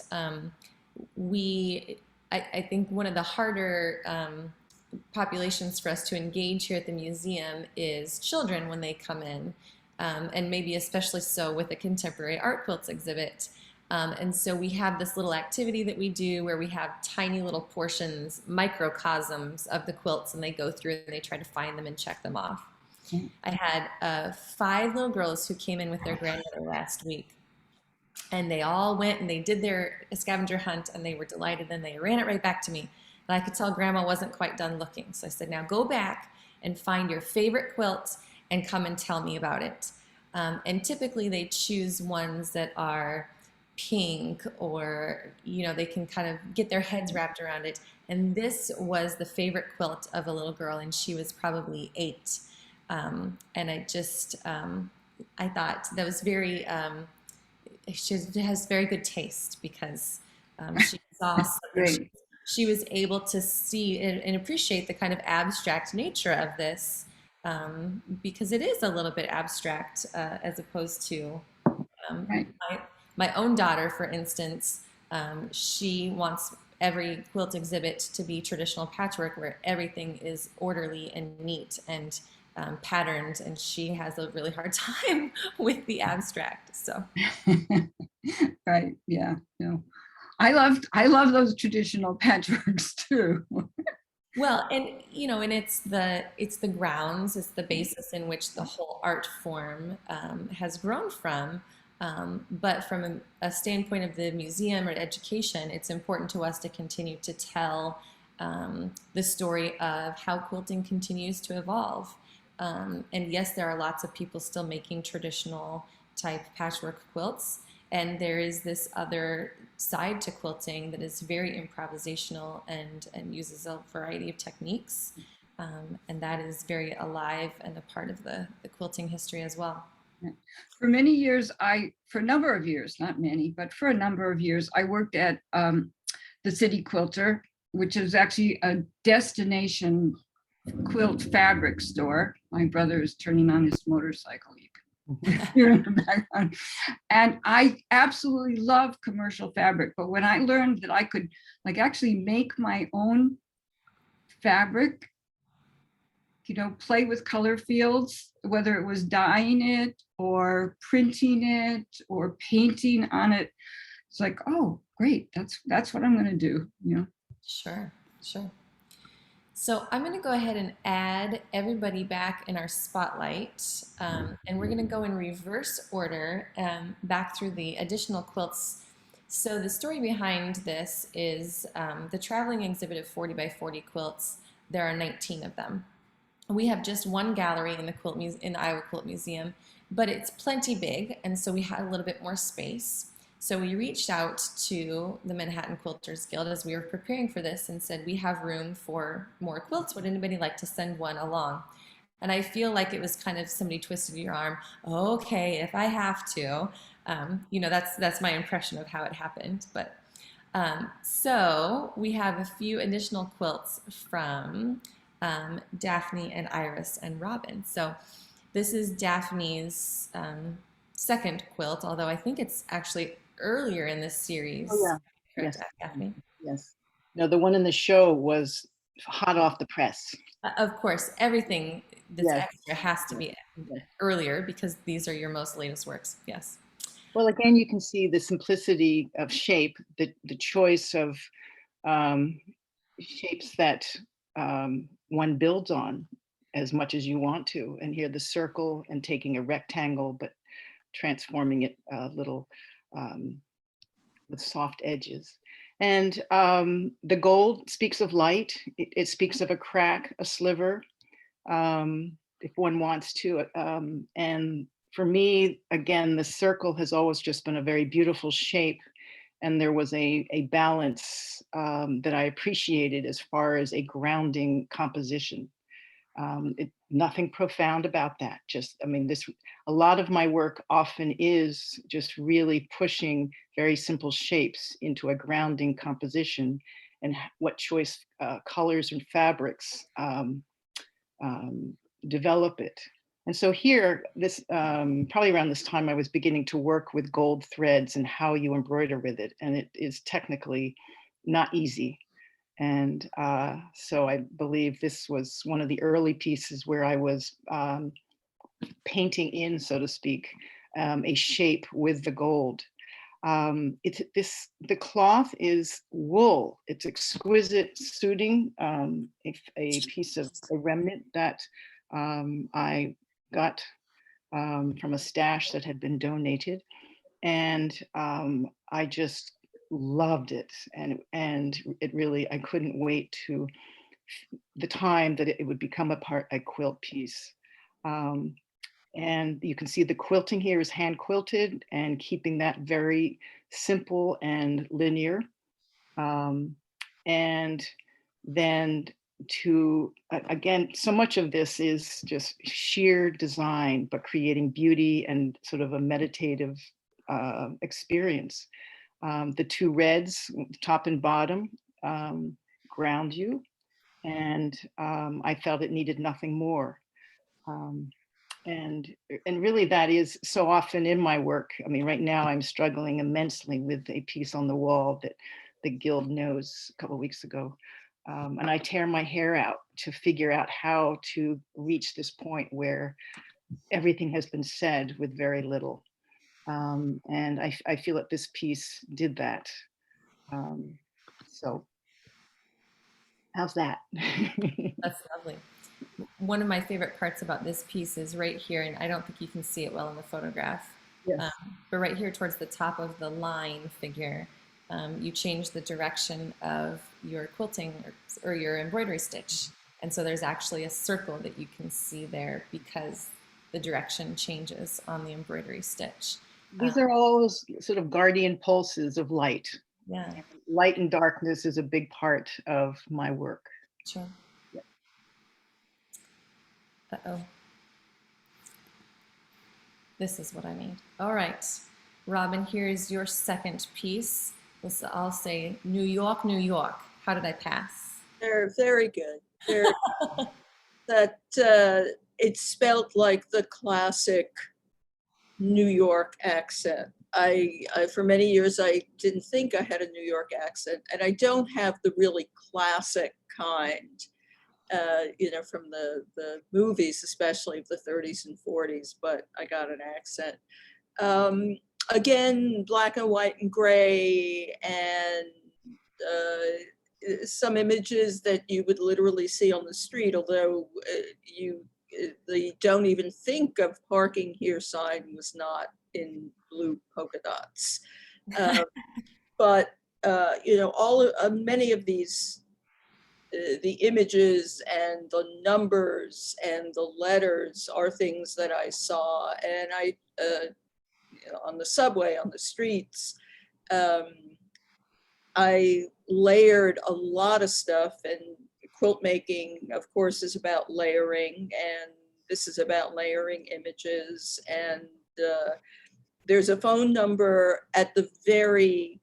I think one of the harder populations for us to engage here at the museum is children when they come in, and maybe especially so with a contemporary art quilts exhibit. And so we have this little activity that we do where we have tiny little portions, microcosms of the quilts, and they go through and they try to find them and check them off. I had 5 little girls who came in with their grandmother last week. And they all went and they did their scavenger hunt and they were delighted and they ran it right back to me. And I could tell Grandma wasn't quite done looking. So I said, now go back and find your favorite quilt and come and tell me about it. And typically they choose ones that are pink or, you know, they can kind of get their heads wrapped around it. And this was the favorite quilt of a little girl and she was probably 8. And I thought that was very, she has very good taste because she saw Great. she was able to see and appreciate the kind of abstract nature of this because it is a little bit abstract as opposed to Right. my own daughter, for instance. She wants every quilt exhibit to be traditional patchwork where everything is orderly and neat and patterned, and she has a really hard time with the abstract. So Right. Yeah. No. I love those traditional patchworks too. well, and you know, and it's the grounds, it's the basis in which the whole art form has grown from. But from a standpoint of the museum or education, it's important to us to continue to tell the story of how quilting continues to evolve. And yes, there are lots of people still making traditional type patchwork quilts. And there is this other side to quilting that is very improvisational and uses a variety of techniques. And that is very alive and a part of the quilting history as well. For many years, for a number of years, not many, but for a number of years, I worked at the City Quilter, which is actually a destination quilt fabric store. My brother is turning on his motorcycle. You can hear in the background. And I absolutely love commercial fabric. But when I learned that I could like actually make my own fabric, you know, play with color fields, whether it was dyeing it or printing it or painting on it, it's like, oh, great, that's what I'm going to do, you know. Sure, sure. So I'm going to go ahead and add everybody back in our spotlight, and we're going to go in reverse order back through the additional quilts. So the story behind this is the traveling exhibit of 40 by 40 quilts. There are 19 of them. We have just one gallery in the Iowa Quilt Museum, but it's plenty big, and so we had a little bit more space. So we reached out to the Manhattan Quilters Guild as we were preparing for this and said, we have room for more quilts. Would anybody like to send one along? And I feel like it was kind of somebody twisted your arm. Okay, if I have to, you know, that's my impression of how it happened. But so we have a few additional quilts from Daphne and Iris and Robin. So this is Daphne's second quilt, although I think it's actually earlier in this series. Oh, yeah. Correct, Yes. Daphne? Yes. No, the one in the show was hot off the press. Of course, everything that's Yes. extra has to be Yes. earlier because these are your most latest works. Yes. Well, again, you can see the simplicity of shape, the choice of shapes that one builds on as much as you want to. And here the circle and taking a rectangle, but transforming it a little with soft edges. And the gold speaks of light. It speaks of a crack, a sliver, if one wants to. And for me, again, the circle has always just been a very beautiful shape. And there was a balance that I appreciated as far as a grounding composition. Nothing profound about that. Just, I mean, a lot of my work often is just really pushing very simple shapes into a grounding composition and what choice colors and fabrics develop it. And so here, this probably around this time, I was beginning to work with gold threads and how you embroider with it. And it is technically not easy. And so I believe this was one of the early pieces where I was painting in, so to speak, a shape with the gold. The cloth is wool. It's exquisite suiting, a piece of a remnant that I got from a stash that had been donated. And I just loved it. And it really, I couldn't wait to the time that it would become a quilt piece. And you can see the quilting here is hand quilted and keeping that very simple and linear. And then again, so much of this is just sheer design, but creating beauty and sort of a meditative experience. The two reds, top and bottom, ground you. And I felt it needed nothing more. And really that is so often in my work. I mean, right now I'm struggling immensely with a piece on the wall that the Guild knows a couple of weeks ago. And I tear my hair out to figure out how to reach this point where everything has been said with very little. And I feel that this piece did that. So how's that? That's lovely. One of my favorite parts about this piece is right here, and I don't think you can see it well in the photograph, Yes. but right here towards the top of the line figure, you change the direction of your quilting or your embroidery stitch. And so there's actually a circle that you can see there because the direction changes on the embroidery stitch. These are all sort of guardian pulses of light. Yeah, Light and darkness is a big part of my work. sure. Yeah. Uh-oh. This is what I need. All right, Robin, here's your second piece. I'll say New York, New York. How did I pass? They're very good. It's spelt like the classic New York accent. I for many years I didn't think I had a New York accent, and I don't have the really classic kind, from the movies, especially of the 30s and 40s. But I got an accent. Again, black and white and gray, and some images that you would literally see on the street, although the don't even think of parking here sign was not in blue polka dots. But many of these, the images and the numbers and the letters are things that I saw, and I on the subway, on the streets. I layered a lot of stuff, and quilt making, of course, is about layering, and this is about layering images. And there's a phone number at the very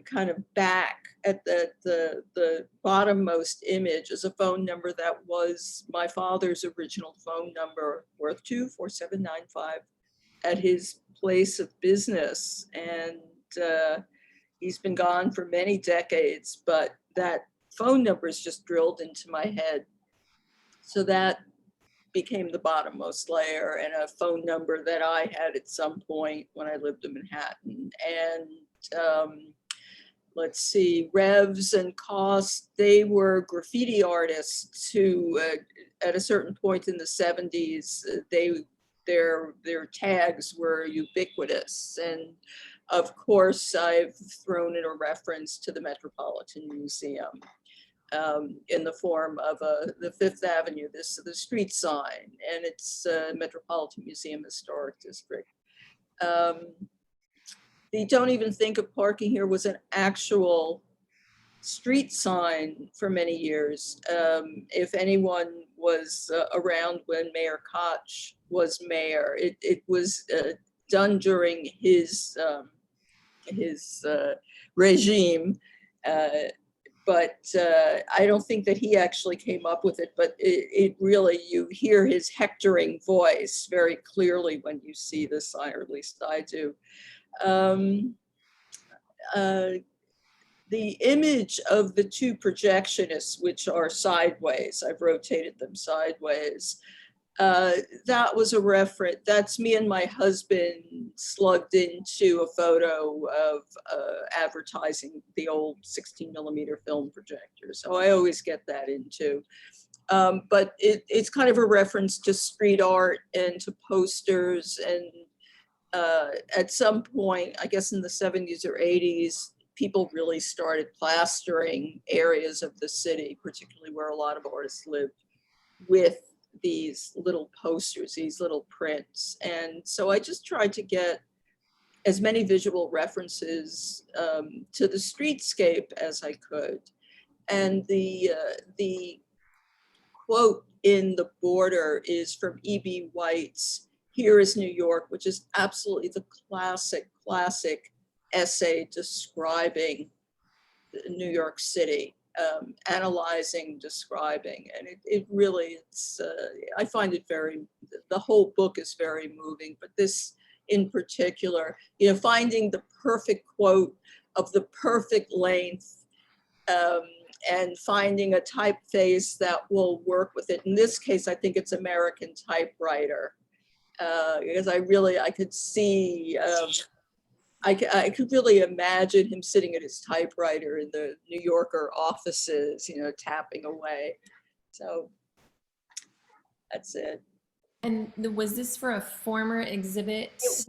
kind of back at the bottommost image is a phone number that was my father's original phone number, worth 24795, at his place of business. And he's been gone for many decades, but that phone number is just drilled into my head. So that became the bottommost layer, and a phone number that I had at some point when I lived in Manhattan. And let's see, revs and costs, they were graffiti artists who at a certain point in the 70s, their tags were ubiquitous. And of course, I've thrown in a reference to the Metropolitan Museum in the form of the Fifth Avenue, the street sign, and it's Metropolitan Museum Historic District. The don't even think of parking here was an actual street sign for many years. If anyone was around when Mayor Koch was mayor, it was done during his regime, but I don't think that he actually came up with it, but it really, you hear his hectoring voice very clearly when you see this, or at least I do. The image of the two projectionists, which are sideways, I've rotated them sideways, that was a reference. That's me and my husband slugged into a photo of advertising the old 16mm film projector. So I always get that into. But it's kind of a reference to street art and to posters. And at some point, I guess in the 70s or 80s, people really started plastering areas of the city, particularly where a lot of artists lived, with these little posters, these little prints. And so I just tried to get as many visual references to the streetscape as I could. And the quote in the border is from E.B. White's Here is New York, which is absolutely the classic essay describing New York City, analyzing, describing, and it really, I find it the whole book is very moving, but this in particular, finding the perfect quote of the perfect length, and finding a typeface that will work with it. In this case, I think it's American typewriter, because I could see, I could really imagine him sitting at his typewriter in the New Yorker offices, tapping away. So that's it. And was this for a former exhibit? It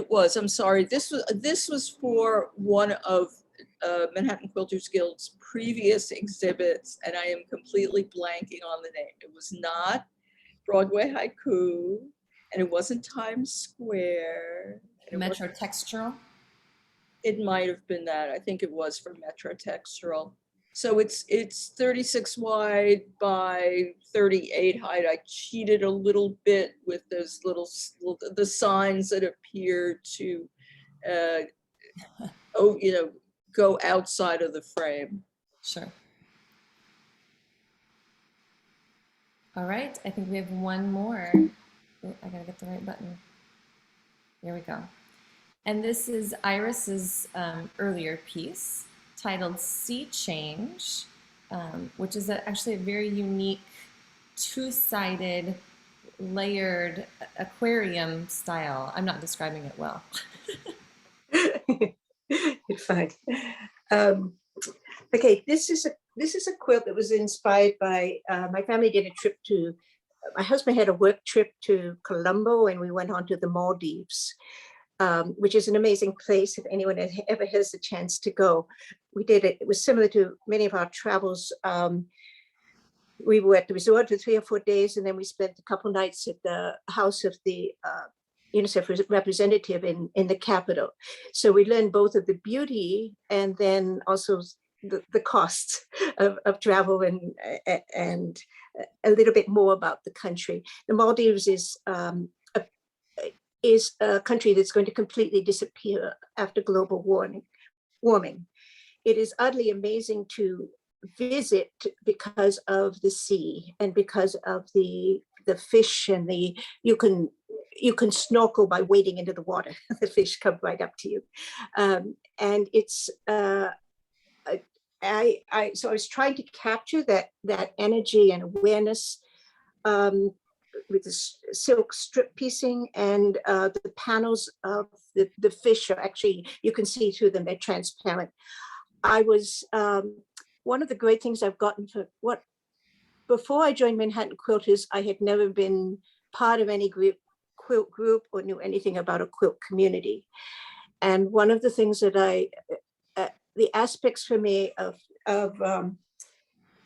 was. I'm sorry. This was for one of Manhattan Quilters Guild's previous exhibits, and I am completely blanking on the name. It was not Broadway Haiku, and it wasn't Times Square. Metro Textural? It might have been that. I think it was for Metro Textural. So it's 36 wide by 38 height. I cheated a little bit with those the signs that appear to, go outside of the frame. Sure. All right, I think we have one more. Oh, I gotta get the right button. There we go. And this is Iris's earlier piece titled Sea Change, which is actually a very unique two-sided layered aquarium style. I'm not describing it well. It's fine. Okay, this is a quilt that was inspired by my family did a trip to. My husband had a work trip to Colombo, and we went on to the Maldives, which is an amazing place if anyone ever has the chance to go. We did it. It was similar to many of our travels. We were at the resort for 3 or 4 days, and then we spent a couple nights at the house of the UNICEF representative in the capital. So we learned both of the beauty and then also the costs of travel and a little bit more about the country. The Maldives is a country that's going to completely disappear after global warming. It is utterly amazing to visit because of the sea and because of the fish and you can snorkel by wading into the water. The fish come right up to you, and it's so I was trying to capture that energy and awareness with the silk strip piecing, and the panels of the fish are actually, you can see through them, they're transparent. I was one of the great things I've gotten before I joined Manhattan Quilters, I had never been part of any quilt group or knew anything about a quilt community. And one of the things that the aspects for me of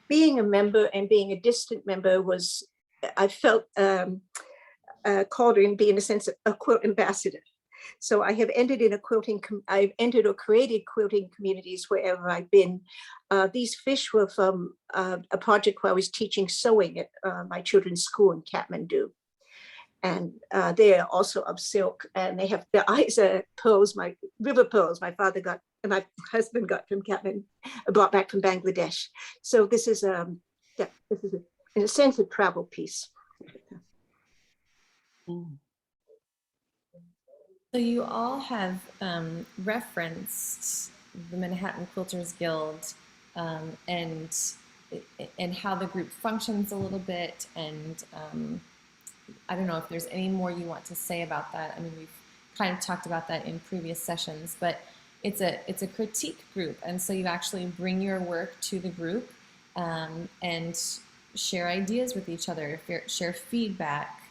being a member and being a distant member was, I felt called in being, in a sense, a quilt ambassador. So I have entered I've entered or created quilting communities wherever I've been. These fish were from a project where I was teaching sewing at my children's school in Kathmandu. And they are also of silk, and they have their eyes are pearls, my river pearls. My father got, and my husband got from brought back from Bangladesh. So this is yeah, this is in a sense a travel piece. Mm. So you all have referenced the Manhattan Quilters Guild and how the group functions a little bit, and I don't know if there's any more you want to say about that. I mean, we've kind of talked about that in previous sessions, but it's a critique group, and so you actually bring your work to the group and share ideas with each other, share feedback.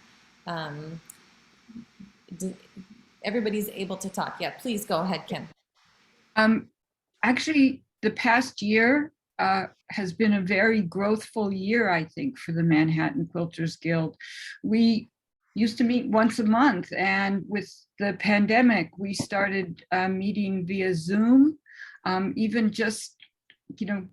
Everybody's able to talk. Yeah, please go ahead, Kim. Actually, the past year has been a very growthful year, I think, for the Manhattan Quilters Guild. We used to meet once a month, and with the pandemic, we started meeting via Zoom, even just, you know,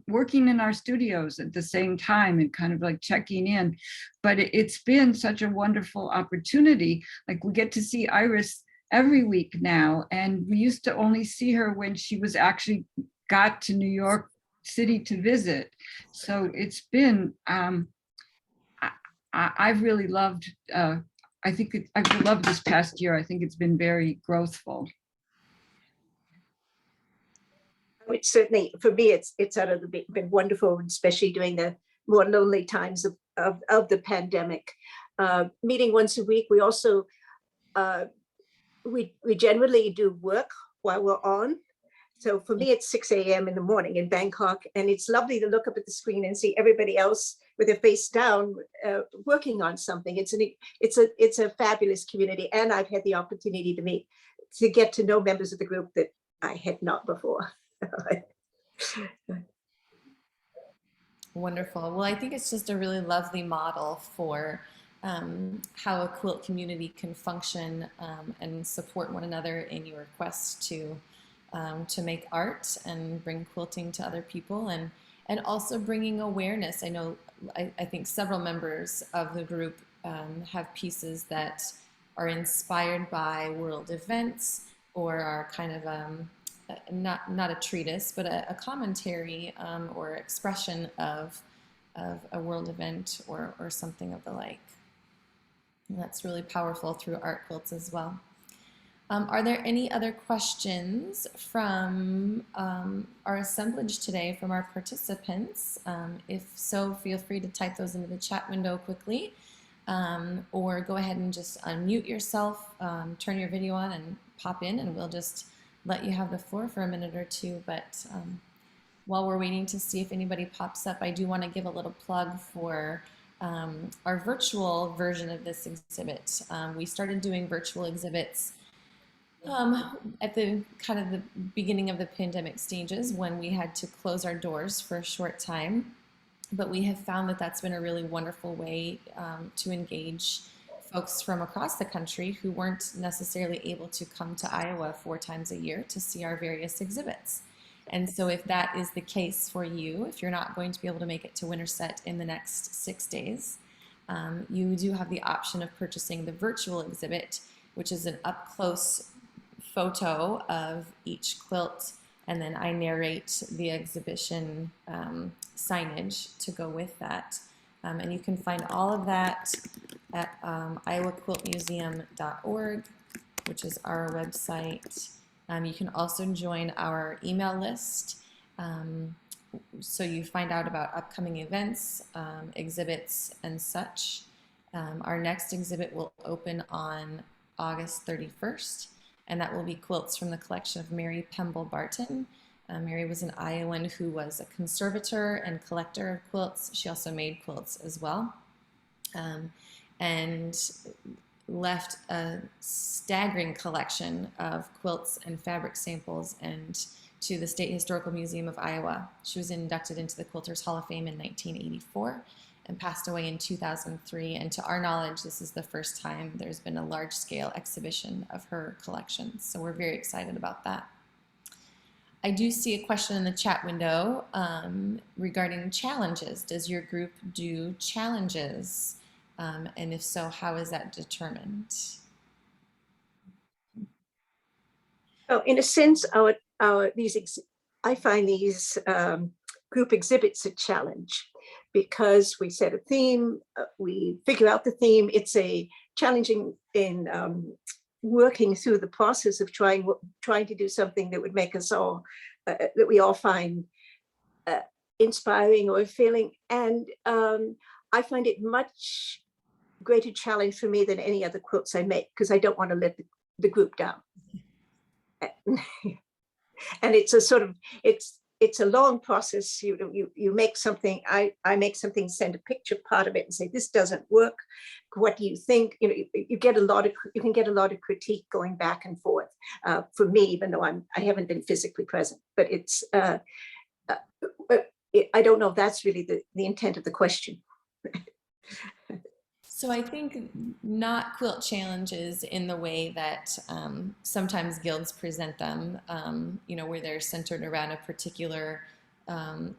working in our studios at the same time and kind of like checking in. But it's been such a wonderful opportunity. Like, we get to see Iris every week now, and we used to only see her when she was actually got to New York City to visit. So it's been I've really loved I've loved this past year. I think it's been very growthful. Which certainly for me it's been wonderful, especially during the more lonely times of the pandemic. Meeting once a week. We also we generally do work while we're on. So for me, it's 6 a.m. in the morning in Bangkok, and it's lovely to look up at the screen and see everybody else with their face down working on something. It's a fabulous community, and I've had the opportunity to get to know members of the group that I had not before. Wonderful. Well, I think it's just a really lovely model for how a quilt community can function and support one another in your quest to make art and bring quilting to other people, and also bringing awareness. I know I think several members of the group have pieces that are inspired by world events or are kind of not a treatise, but a commentary or expression of a world event or something of the like. And that's really powerful through art quilts as well. Are there any other questions from our assemblage today from our participants? If so, feel free to type those into the chat window quickly, or go ahead and just unmute yourself, turn your video on and pop in, and we'll just let you have the floor for a minute or two. But while we're waiting to see if anybody pops up, I do want to give a little plug for our virtual version of this exhibit. We started doing virtual exhibits at the kind of the beginning of the pandemic stages when we had to close our doors for a short time. But we have found that that's been a really wonderful way to engage folks from across the country who weren't necessarily able to come to Iowa 4 times a year to see our various exhibits. And so if that is the case for you, if you're not going to be able to make it to Winterset in the next 6 days, you do have the option of purchasing the virtual exhibit, which is an up-close photo of each quilt, and then I narrate the exhibition signage to go with that. And you can find all of that at iowaquiltmuseum.org, which is our website. You can also join our email list, so you find out about upcoming events, exhibits, and such. Our next exhibit will open on August 31st, and that will be quilts from the collection of Mary Pemble Barton. Mary was an Iowan who was a conservator and collector of quilts. She also made quilts as well, and left a staggering collection of quilts and fabric samples and to the State Historical Museum of Iowa. She was inducted into the Quilters Hall of Fame in 1984 and passed away in 2003. And to our knowledge, this is the first time there's been a large-scale exhibition of her collections. So we're very excited about that. I do see a question in the chat window regarding challenges. Does your group do challenges? And if so, how is that determined? Oh, in a sense, I find these group exhibits a challenge because we set a theme, we figure out the theme. It's a challenging in working through the process of trying to do something that would make us all, that we all find inspiring or feeling. And I find it much greater challenge for me than any other quilts I make, because I don't want to let the group down. And it's a sort of, it's a long process. You make something, I make something, send a picture part of it and say, this doesn't work. What do you think? You know, you can get a lot of critique going back and forth for me, even though I haven't been physically present. But it's, I don't know if that's really the intent of the question. So I think not quilt challenges in the way that sometimes guilds present them, you know, where they're centered around a particular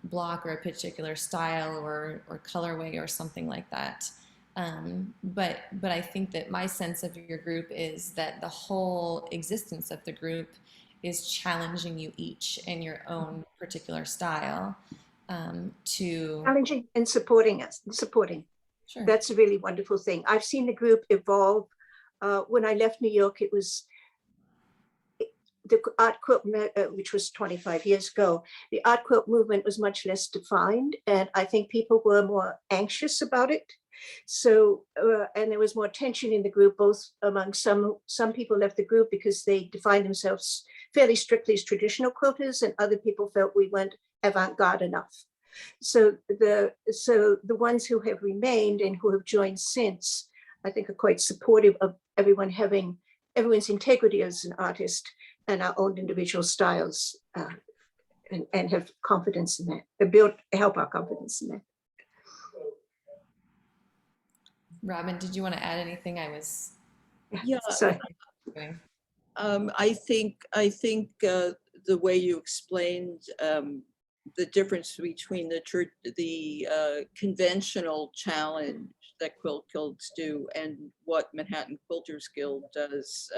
block or a particular style or colorway or something like that. But I think that my sense of your group is that the whole existence of the group is challenging you each in your own particular style to Challenging and supporting. Sure. That's a really wonderful thing. I've seen the group evolve. When I left New York, it was the art quilt, which was 25 years ago. The art quilt movement was much less defined, and I think people were more anxious about it. So, and there was more tension in the group, both among some people left the group because they defined themselves fairly strictly as traditional quilters, and other people felt we weren't avant-garde enough. So the ones who have remained and who have joined since, I think, are quite supportive of everyone's integrity as an artist and our own individual styles, and have confidence in that. Help our confidence in that. Robin, did you want to add anything? Yeah. So, I think the way you explained the difference between the conventional challenge that quilt guilds do and what Manhattan Quilters Guild does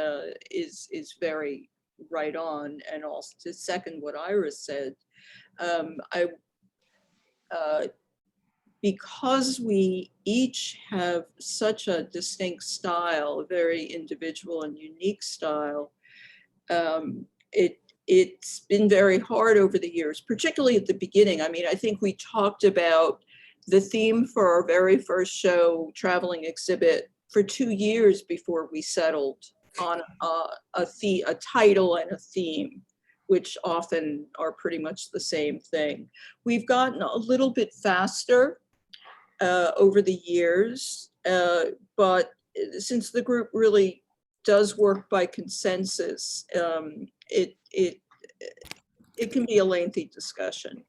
is very right on. And also to second what Iris said, because we each have such a distinct style, a very individual and unique style, it's been very hard over the years, particularly at the beginning. I mean, I think we talked about the theme for our very first show, traveling exhibit, for 2 years before we settled on a title and a theme, which often are pretty much the same thing. We've gotten a little bit faster over the years, but since the group really does work by consensus, it can be a lengthy discussion.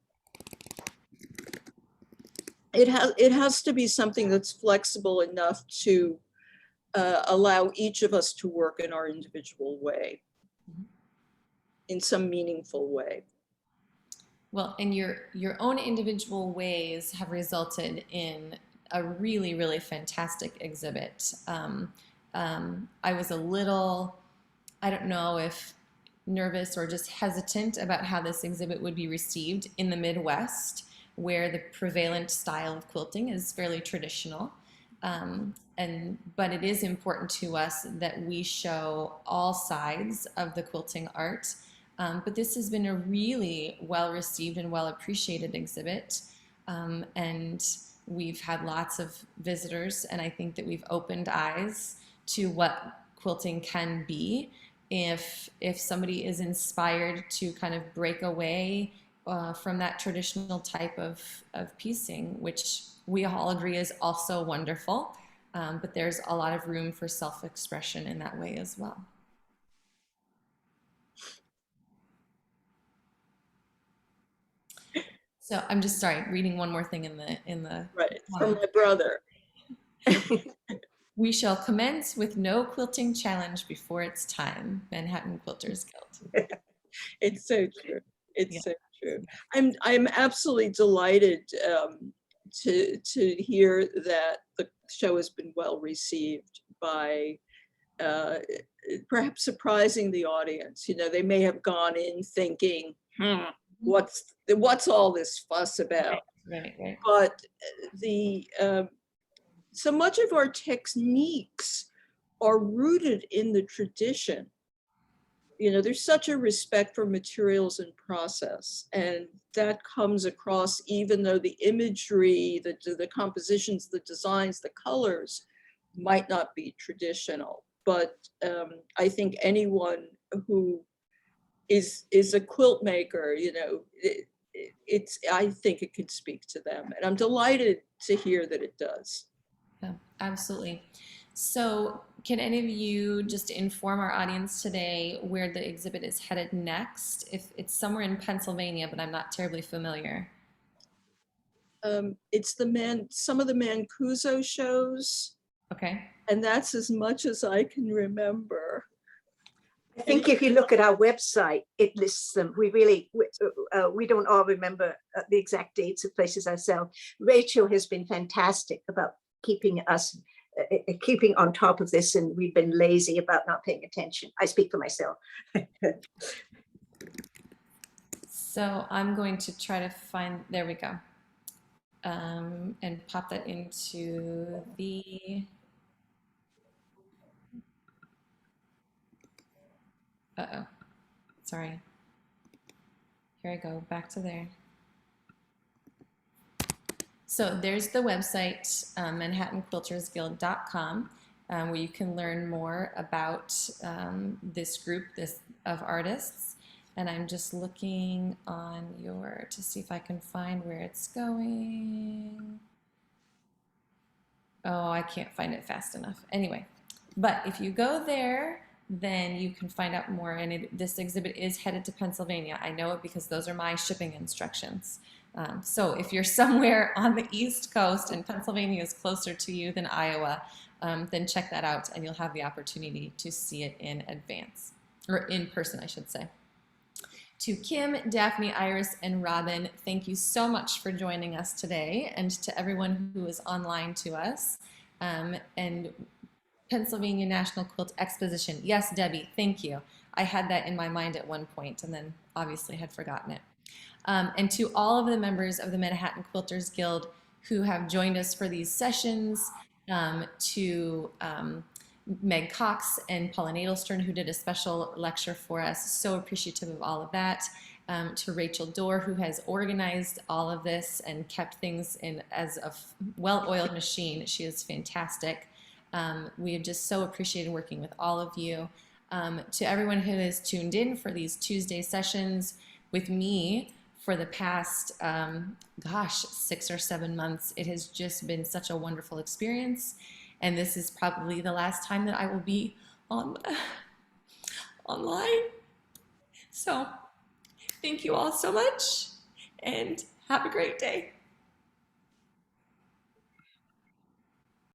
It has to be something that's flexible enough to allow each of us to work in our individual way, in some meaningful way. Well, and your own individual ways have resulted in a really, really fantastic exhibit. I was a little, I don't know if nervous or just hesitant about how this exhibit would be received in the Midwest, where the prevalent style of quilting is fairly traditional. But it is important to us that we show all sides of the quilting art. But this has been a really well-received and well-appreciated exhibit. And we've had lots of visitors, and I think that we've opened eyes to what quilting can be if somebody is inspired to kind of break away from that traditional type of piecing, which we all agree is also wonderful. But there's a lot of room for self-expression in that way as well. So I'm just reading one more thing in the Right, from my brother. We shall commence with no quilting challenge before its time. Manhattan Quilters Guild. It's so true. It's so true. I'm absolutely delighted to hear that the show has been well received by perhaps surprising the audience. You know, they may have gone in thinking, what's all this fuss about? Right. But the so much of our techniques are rooted in the tradition. You know, there's such a respect for materials and process, and that comes across even though the imagery, the compositions, the designs, the colors might not be traditional. But I think anyone who is a quilt maker, you know, I think it could speak to them, and I'm delighted to hear that it does. Yeah, absolutely. So can any of you just inform our audience today where the exhibit is headed next? If it's somewhere in Pennsylvania, but I'm not terribly familiar. It's some of the Mancuso shows, Okay. and that's as much as I can remember. I think if you look at our website, it lists them. We don't all remember the exact dates of places ourselves. Rachel has been fantastic about keeping on top of this, and we've been lazy about not paying attention. I speak for myself. So I'm going to try to find, there we go. And pop that into the, uh-oh, sorry. Here I go, back to there. So there's the website, ManhattanQuiltersGuild.com, where you can learn more about this group of artists. And I'm just looking on to see if I can find where it's going. Oh, I can't find it fast enough. Anyway, but if you go there, then you can find out more. And this exhibit is headed to Pennsylvania. I know it because those are my shipping instructions. So if you're somewhere on the East Coast and Pennsylvania is closer to you than Iowa, then check that out and you'll have the opportunity to see it in advance, or in person, I should say. To Kim, Daphne, Iris, and Robin, thank you so much for joining us today, and to everyone who is online to us. And Pennsylvania National Quilt Exposition. Yes, Debbie, thank you. I had that in my mind at one point and then obviously had forgotten it. And to all of the members of the Manhattan Quilters Guild who have joined us for these sessions, to Meg Cox and Paula Nadelstern, who did a special lecture for us. So appreciative of all of that. To Rachel Dorr, who has organized all of this and kept things as a well-oiled machine. She is fantastic. We have just so appreciated working with all of you. To everyone who has tuned in for these Tuesday sessions with me for the past, 6 or 7 months, it has just been such a wonderful experience. And this is probably the last time that I will be online. So thank you all so much and have a great day.